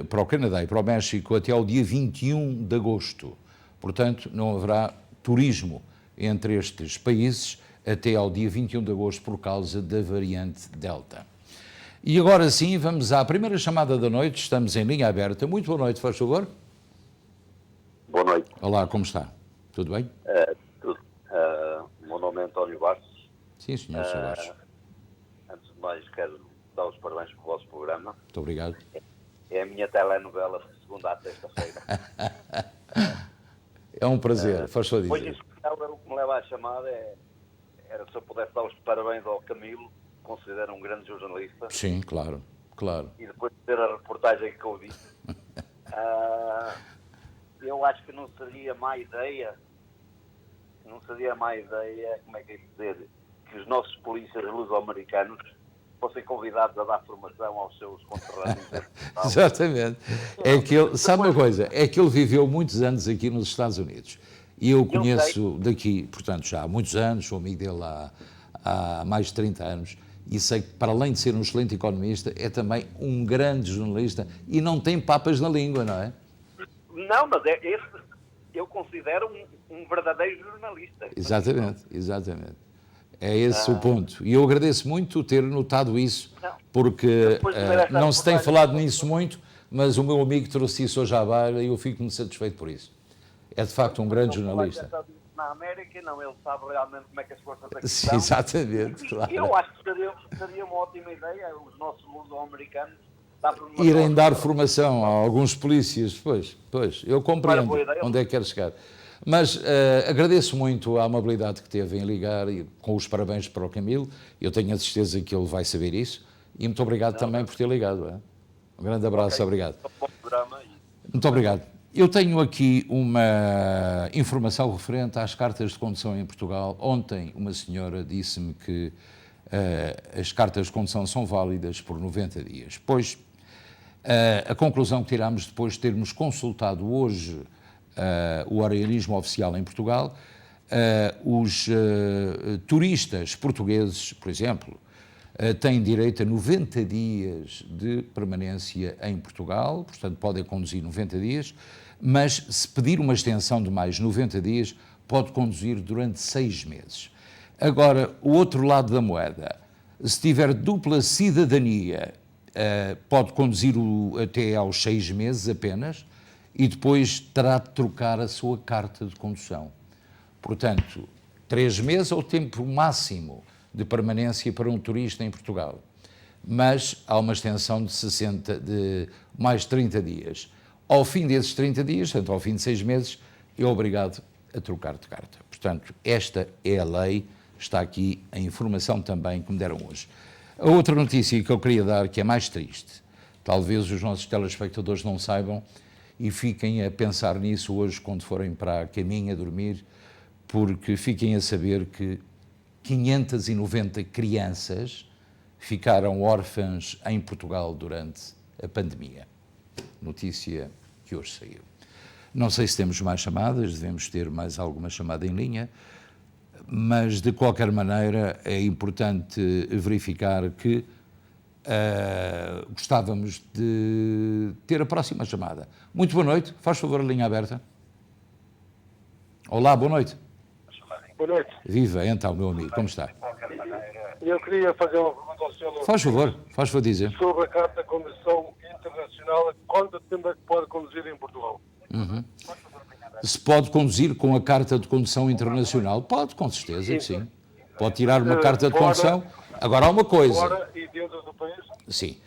para o Canadá e para o México até ao dia 21 de agosto. Portanto, não haverá turismo entre estes países até ao dia 21 de agosto por causa da variante Delta. E agora sim, vamos à primeira chamada da noite. Estamos em linha aberta. Muito boa noite, faz favor. Boa noite. Olá, como está? Tudo bem? Tudo. O meu nome é António Bastos. Sim, senhor, Sr. Bastos. Antes de mais, quero dar os parabéns pelo vosso programa. Muito obrigado. É a minha telenovela de segunda à sexta-feira. É um prazer, faz só dizer. Pois isso, o que me leva à chamada era se eu pudesse dar os parabéns ao Camilo, que considero um grande jornalista. Sim, claro, claro. E depois de ter a reportagem que eu disse, eu acho que não seria má ideia, como é que é dizer, que os nossos polícias luso-americanos fossem convidados a dar formação aos seus conterrâneos. Exatamente. É que ele, sabe uma coisa, é que ele viveu muitos anos aqui nos Estados Unidos. E eu conheço daqui, portanto, já há muitos anos, sou amigo dele há mais de 30 anos, e sei que, para além de ser um excelente economista, é também um grande jornalista e não tem papas na língua, não é? Não, mas eu considero um verdadeiro jornalista. Exatamente, exatamente. É esse o ponto. E eu agradeço muito ter notado isso, porque não se tem falado nisso muito, mas o meu amigo trouxe isso hoje à baila e eu fico muito satisfeito por isso. É de facto um grande jornalista. na América, não, ele sabe realmente como é que as forças aqui Sim, estão. exatamente, claro. E eu acho que seria uma ótima ideia os nossos luso-americanos irem dar formação a alguns polícias, pois, eu compreendo onde é que quer chegar. Mas agradeço muito a amabilidade que teve em ligar e com os parabéns para o Camilo. Eu tenho a certeza que ele vai saber isso. E muito obrigado também por ter ligado. Um grande abraço, obrigado. Muito obrigado. Eu tenho aqui uma informação referente às cartas de condução em Portugal. Ontem uma senhora disse-me que as cartas de condução são válidas por 90 dias. Pois, a conclusão que tiramos depois de termos consultado hoje o organismo oficial em Portugal, os turistas portugueses, por exemplo, têm direito a 90 dias de permanência em Portugal, portanto podem conduzir 90 dias, mas se pedir uma extensão de mais 90 dias, pode conduzir durante 6 meses. Agora, o outro lado da moeda, se tiver dupla cidadania, pode conduzir até aos 6 meses apenas e depois terá de trocar a sua carta de condução. Portanto, 3 meses é o tempo máximo de permanência para um turista em Portugal. Mas há uma extensão de mais 30 dias. Ao fim desses 30 dias, portanto, ao fim de 6 meses, é obrigado a trocar de carta. Portanto, esta é a lei, está aqui a informação também que me deram hoje. A outra notícia que eu queria dar, que é mais triste, talvez os nossos telespectadores não saibam e fiquem a pensar nisso hoje quando forem para a caminha a dormir, porque fiquem a saber que 590 crianças ficaram órfãs em Portugal durante a pandemia. Notícia que hoje saiu. Não sei se temos mais chamadas, devemos ter mais alguma chamada em linha, mas de qualquer maneira é importante verificar que gostávamos de ter a próxima chamada. Muito boa noite, faz favor a linha aberta. Olá, boa noite. Boa noite. Viva, então, meu amigo, como está? Eu queria fazer uma pergunta ao senhor. Faz favor dizer. Sobre a Carta de Condução Internacional, quanto tempo é que pode conduzir em Portugal? Se pode conduzir com a Carta de Condução Internacional? Pode, com certeza que sim. Pode tirar uma carta de condução. Agora há uma coisa. Fora e dentro do país? Sim.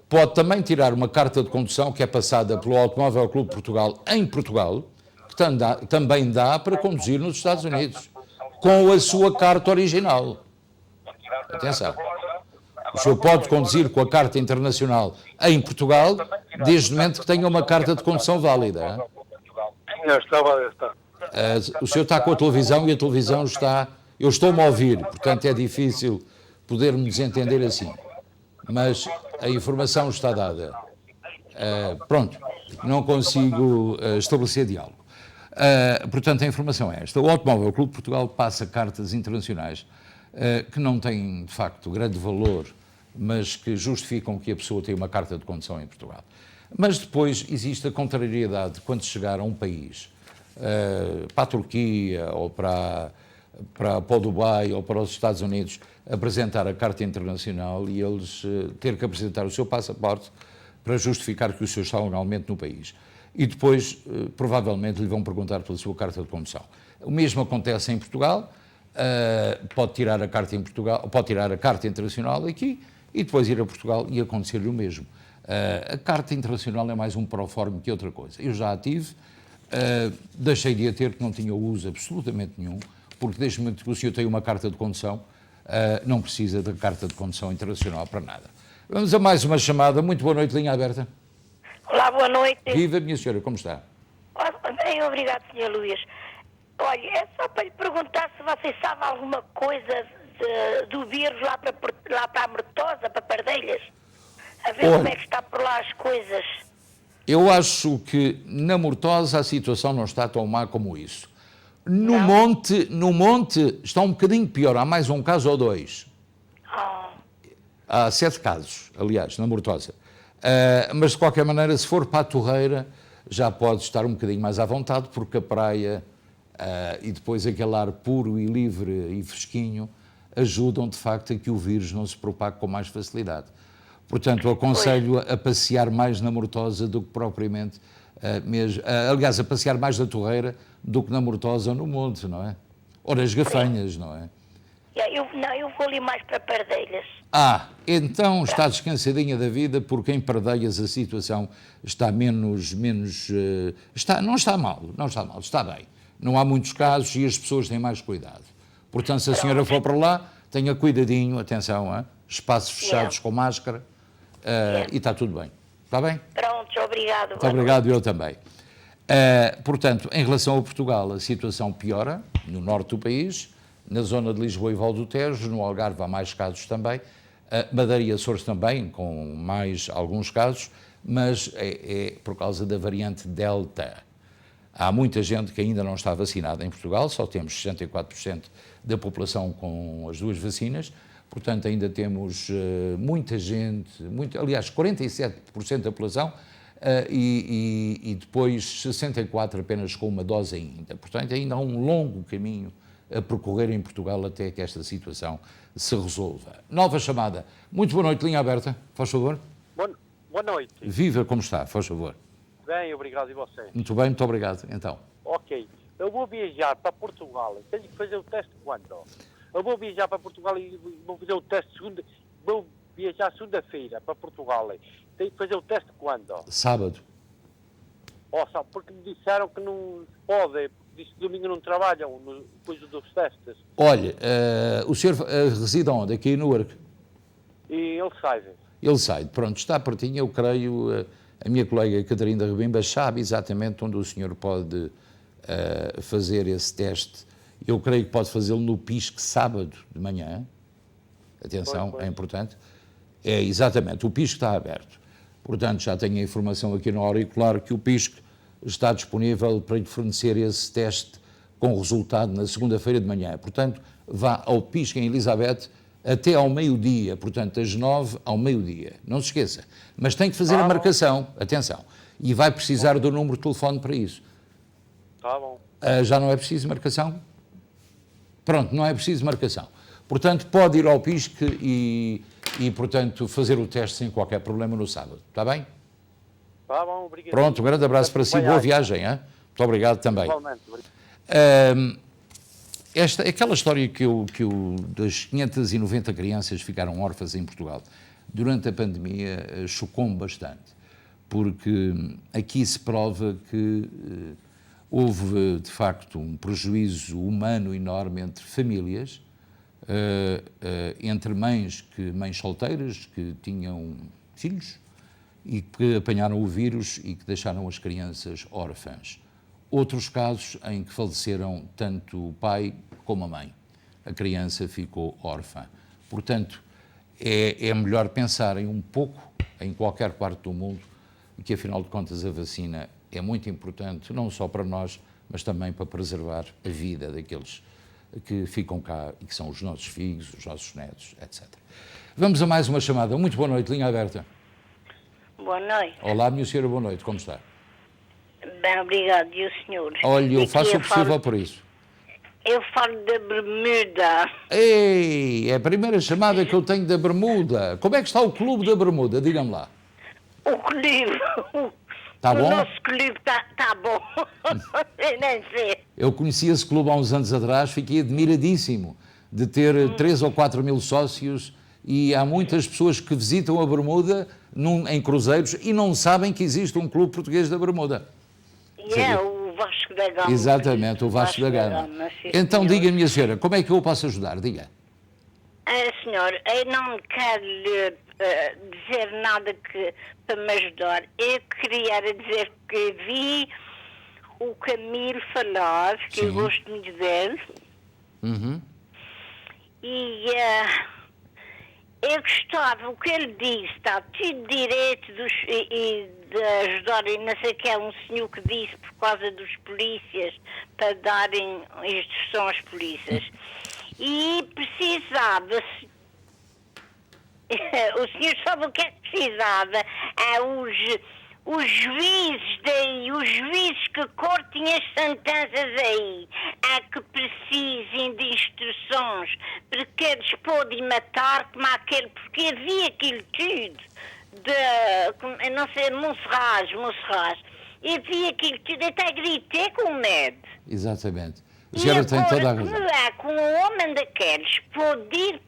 Pode também tirar uma carta de condução que é passada pelo Automóvel Clube de Portugal em Portugal, que também dá para conduzir nos Estados Unidos, com a sua carta original. Atenção. O senhor pode conduzir com a carta internacional em Portugal, desde o momento que tenha uma carta de condução válida. O senhor está com a televisão e a televisão está... Eu estou-me a ouvir, portanto é difícil podermos entender assim. Mas a informação está dada. Pronto, não consigo estabelecer diálogo. Portanto, a informação é esta. O Automóvel Clube de Portugal passa cartas internacionais que não têm, de facto, grande valor, mas que justificam que a pessoa tenha uma carta de condução em Portugal. Mas depois existe a contrariedade quando chegar a um país, para a Turquia ou para o Dubai ou para os Estados Unidos, apresentar a carta internacional e eles ter que apresentar o seu passaporte para justificar que o senhor está legalmente no país. E depois, provavelmente, lhe vão perguntar pela sua carta de condução. O mesmo acontece em Portugal, pode tirar a carta em Portugal, pode tirar a carta internacional aqui e depois ir a Portugal e acontecer-lhe o mesmo. A carta internacional é mais um proforme que outra coisa. Eu já a tive, deixei de a ter, que não tinha uso absolutamente nenhum, porque desde o momento que o senhor tem uma carta de condução, não precisa da carta de condução internacional para nada. Vamos a mais uma chamada. Muito boa noite, linha aberta. Olá, boa noite. Viva, minha senhora, como está? Bem, obrigado, Sr. Luís. Olha, é só para lhe perguntar se você sabe alguma coisa do vírus lá para a Mortosa, para Pardelhas. A ver como é que está por lá as coisas. Eu acho que na Mortosa a situação não está tão má como isso. No Monte está um bocadinho pior, há mais um caso ou dois. Há 7 casos, aliás, na Mortosa. Mas de qualquer maneira, se for para a Torreira, já pode estar um bocadinho mais à vontade, porque a praia e depois aquele ar puro e livre e fresquinho ajudam de facto a que o vírus não se propague com mais facilidade. Portanto, aconselho a passear mais na Mortosa do que propriamente, aliás, a passear mais na Torreira do que na Mortosa ou no Monte, não é? Ora, as gafanhas, não é? Eu vou ali mais para Pardelhas. Então está descansadinha da vida, porque em Pardelhas a situação está não está mal, está bem. Não há muitos casos e as pessoas têm mais cuidado. Portanto, se a senhora for para lá, tenha cuidadinho, atenção, espaços fechados com máscara e está tudo bem. Está bem? Pronto, obrigado. Muito obrigado, eu também. Portanto, em relação a Portugal, a situação piora no norte do país, na zona de Lisboa e Val do Tejo, no Algarve há mais casos também, Madeira e Açores também, com mais alguns casos, mas é por causa da variante Delta. Há muita gente que ainda não está vacinada em Portugal, só temos 64% da população com as 2 vacinas, portanto ainda temos muita gente, aliás 47% da população, e depois 64% apenas com uma dose ainda. Portanto ainda há um longo caminho a percorrer em Portugal até que esta situação se resolva. Nova chamada. Muito boa noite, linha aberta, faz favor. Boa noite. Viva, como está, faz favor. Bem, obrigado, e você? Muito bem, muito obrigado. Então. Ok, eu vou viajar para Portugal, tenho que fazer o teste quando? Eu vou viajar para Portugal e vou fazer o teste vou viajar segunda-feira para Portugal, tenho que fazer o teste quando? Sábado. Porque me disseram que não se pode, disse que domingo não trabalham, depois dos testes. Olha, o senhor reside onde? Aqui em Newark? E ele sai. Ele sai, pronto, está pertinho, eu creio, a minha colega Catarina Rebimba sabe exatamente onde o senhor pode fazer esse teste. Eu creio que pode fazê-lo no PISC sábado de manhã. Atenção, é importante. É, exatamente, o PISC está aberto. Portanto, já tenho a informação aqui no auricular que o PISC está disponível para lhe fornecer esse teste com resultado na segunda-feira de manhã. Portanto, vá ao PISC em Elizabeth até ao meio-dia, portanto, das 9 ao meio-dia. Não se esqueça. Mas tem que fazer a marcação, atenção, e vai precisar do número de telefone para isso. Tá bom. Já não é preciso marcação? Pronto, não é preciso marcação. Portanto, pode ir ao PISC e, portanto, fazer o teste sem qualquer problema no sábado. Está bem? Tá bom, obrigado. Pronto, um grande abraço para si, boa viagem. Hein? Muito obrigado também. Igualmente. Aquela história das 590 crianças que ficaram órfãs em Portugal durante a pandemia chocou-me bastante, porque aqui se prova que houve, de facto, um prejuízo humano enorme entre famílias, entre mães solteiras que tinham filhos e que apanharam o vírus e que deixaram as crianças órfãs. Outros casos em que faleceram tanto o pai como a mãe. A criança ficou órfã. Portanto, é melhor pensarem um pouco, em qualquer parte do mundo, que afinal de contas a vacina é muito importante, não só para nós, mas também para preservar a vida daqueles que ficam cá e que são os nossos filhos, os nossos netos, etc. Vamos a mais uma chamada. Muito boa noite, linha aberta. Boa noite. Olá, minha senhora, boa noite, como está? Bem, obrigado. E o senhor? Olha, eu faço o possível por isso. Eu falo da Bermuda. Ei, é a primeira chamada que eu tenho da Bermuda. Como é que está o Clube da Bermuda? Diga-me lá. O clube. Está bom? O nosso clube está bom. Eu nem sei. Eu conheci esse clube há uns anos atrás, fiquei admiradíssimo de ter 3 ou 4 mil sócios e há muitas pessoas que visitam a Bermuda em cruzeiros e não sabem que existe um clube português da Bermuda. O Vasco da Gama. Exatamente, o Vasco da Gama. Então diga, minha senhora, como é que eu posso ajudar? Diga. Senhor, eu não quero lhe dizer nada para me ajudar. Eu queria dizer que vi o Camilo falar, que eu gosto muito dele. E eu gostava, o que ele disse, está tudo direito de ajudar, e não sei que é um senhor que disse por causa dos polícias, para darem instrução às polícias. E precisava-se, o senhor sabe o que é que precisava? É os juízes daí, os juízes que cortem as sentenças aí, é que precisem de instruções, porque eles podem matar como aquele, porque havia aquilo tudo, eu não sei, Monserrat, e havia aquilo tudo, até gritei com medo. Exatamente. A senhora tem toda a razão. Como é que um homem daqueles pode ir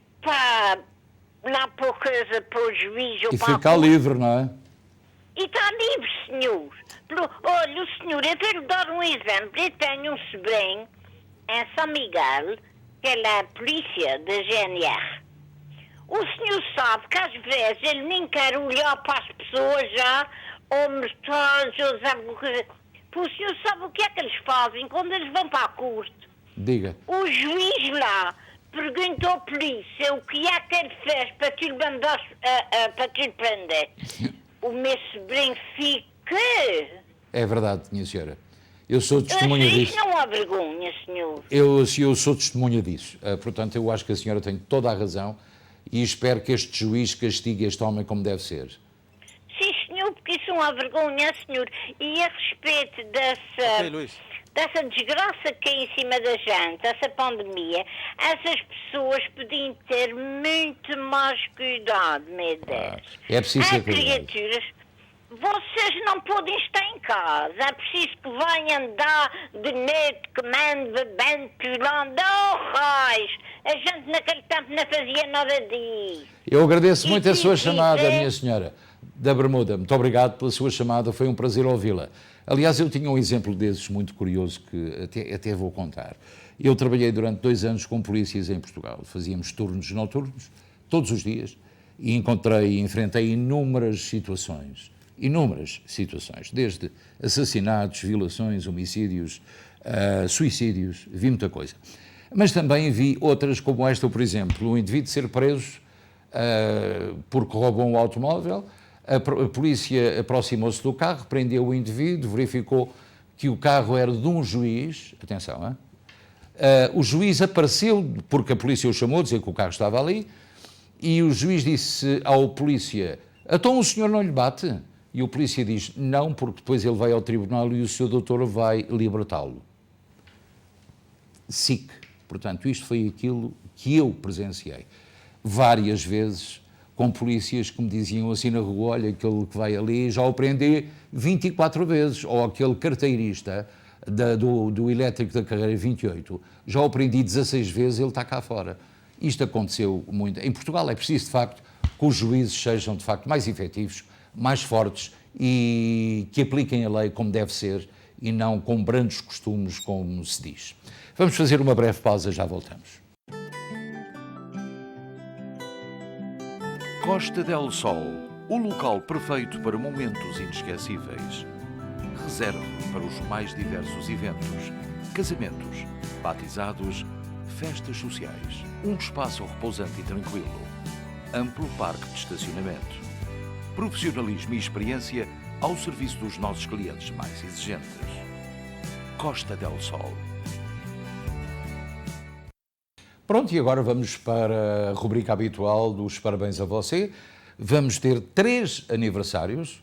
lá para o juiz ou E para ficar livre, não é? E está livre, senhor. Olha, o senhor, eu vou-lhe dar um exemplo. Eu tenho um sobrinho em São Miguel, que é a polícia da GNR. O senhor sabe que às vezes ele nem quer olhar para as pessoas já, ou mortais, ou sabe o que... O senhor sabe o que é que eles fazem quando eles vão para a corte? Diga. O juiz lá perguntou à polícia o que é que ele fez para te mandar, para te prender. O meu sobrinho fica... É verdade, minha senhora. Eu sou testemunha disso. Isso não há vergonha, senhor. Eu sou testemunha disso. Portanto, eu acho que a senhora tem toda a razão e espero que este juiz castigue este homem como deve ser. Sim, senhor, porque isso não há vergonha, senhor. E a respeito dessa desgraça que é em cima da gente, essa pandemia, essas pessoas podiam ter muito mais cuidado, meu Deus. É preciso ter cuidado. Criaturas, vocês não podem estar em casa. É preciso que venham andar de noite, comendo, bebendo, pulando. Oh, raios! A gente naquele tempo não fazia nada disso. Eu agradeço muito a sua chamada, minha senhora da Bermuda. Muito obrigado pela sua chamada, foi um prazer ouvi-la. Aliás, eu tinha um exemplo desses muito curioso que até vou contar. Eu trabalhei durante 2 anos com polícias em Portugal. Fazíamos turnos noturnos, todos os dias, e enfrentei inúmeras situações, desde assassinatos, violações, homicídios, suicídios, vi muita coisa. Mas também vi outras como esta, por exemplo, um indivíduo ser preso porque roubou um automóvel. A polícia aproximou-se do carro, prendeu o indivíduo, verificou que o carro era de um juiz, atenção, o juiz apareceu, porque a polícia o chamou, dizia que o carro estava ali, e o juiz disse ao polícia, então o senhor não lhe bate? E o polícia diz, não, porque depois ele vai ao tribunal e o seu doutor vai libertá-lo. SIC. Portanto, isto foi aquilo que eu presenciei várias vezes, com polícias que me diziam assim na rua, olha, aquele que vai ali, já o prendi 24 vezes, ou aquele carteirista do elétrico da carreira 28, já o prendi 16 vezes, ele está cá fora. Isto aconteceu muito. Em Portugal é preciso, de facto, que os juízes sejam, de facto, mais efetivos, mais fortes e que apliquem a lei como deve ser e não com brandos costumes, como se diz. Vamos fazer uma breve pausa, já voltamos. Costa del Sol, o local perfeito para momentos inesquecíveis. Reserve para os mais diversos eventos, casamentos, batizados, festas sociais. Um espaço repousante e tranquilo. Amplo parque de estacionamento. Profissionalismo e experiência ao serviço dos nossos clientes mais exigentes. Costa del Sol. Pronto, e agora vamos para a rubrica habitual dos parabéns a você. Vamos ter 3 aniversários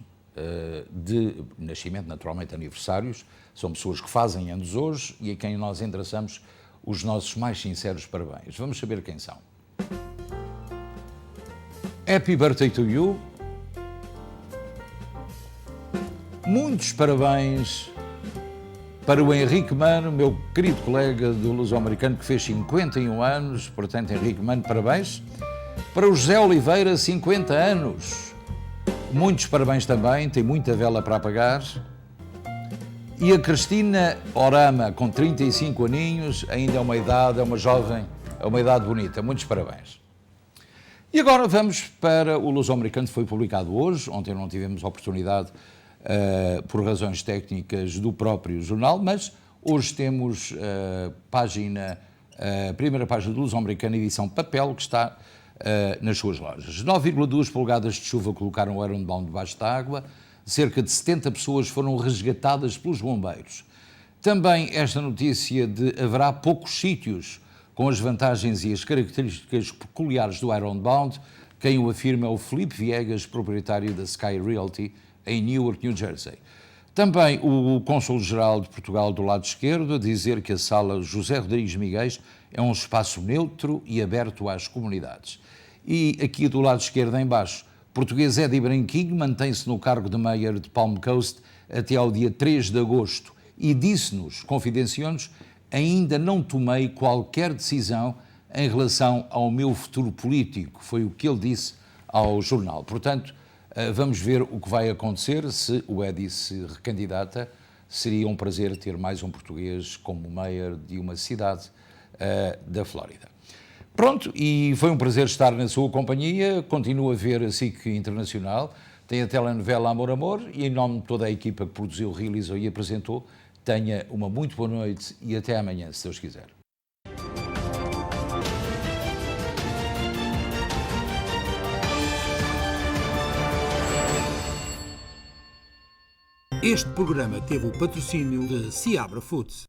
de nascimento, naturalmente aniversários. São pessoas que fazem anos hoje e a quem nós endereçamos os nossos mais sinceros parabéns. Vamos saber quem são. Happy birthday to you. Muitos parabéns para o Henrique Mano, meu querido colega do Luso-Americano, que fez 51 anos, portanto, Henrique Mano, parabéns. Para o José Oliveira, 50 anos, muitos parabéns também, tem muita vela para apagar. E a Cristina Orama, com 35 aninhos, ainda é uma idade, é uma jovem, é uma idade bonita, muitos parabéns. E agora vamos para o Luso-Americano, que foi publicado hoje, ontem não tivemos oportunidade por razões técnicas do próprio jornal, mas hoje temos a primeira página do Luso-Americano, edição papel, que está nas suas lojas. 9,2 polegadas de chuva colocaram o Ironbound debaixo da água, cerca de 70 pessoas foram resgatadas pelos bombeiros. Também esta notícia de haverá poucos sítios com as vantagens e as características peculiares do Ironbound, quem o afirma é o Felipe Viegas, proprietário da Sky Realty, em Newark, New Jersey. Também o Cônsul-Geral de Portugal do lado esquerdo a dizer que a sala José Rodrigues Miguéis é um espaço neutro e aberto às comunidades. E aqui do lado esquerdo em baixo, português Eddie Branquinho mantém-se no cargo de Mayor de Palm Coast até ao dia 3 de agosto e disse-nos, confidenciou-nos, ainda não tomei qualquer decisão em relação ao meu futuro político, foi o que ele disse ao jornal. Portanto, vamos ver o que vai acontecer. Se o Eddie se recandidata, seria um prazer ter mais um português como mayor de uma cidade da Flórida. Pronto, e foi um prazer estar na sua companhia. Continuo a ver a SIC Internacional, tem a telenovela Amor, Amor, e em nome de toda a equipa que produziu, realizou e apresentou, tenha uma muito boa noite e até amanhã, se Deus quiser. Este programa teve o patrocínio de Seabra Foods.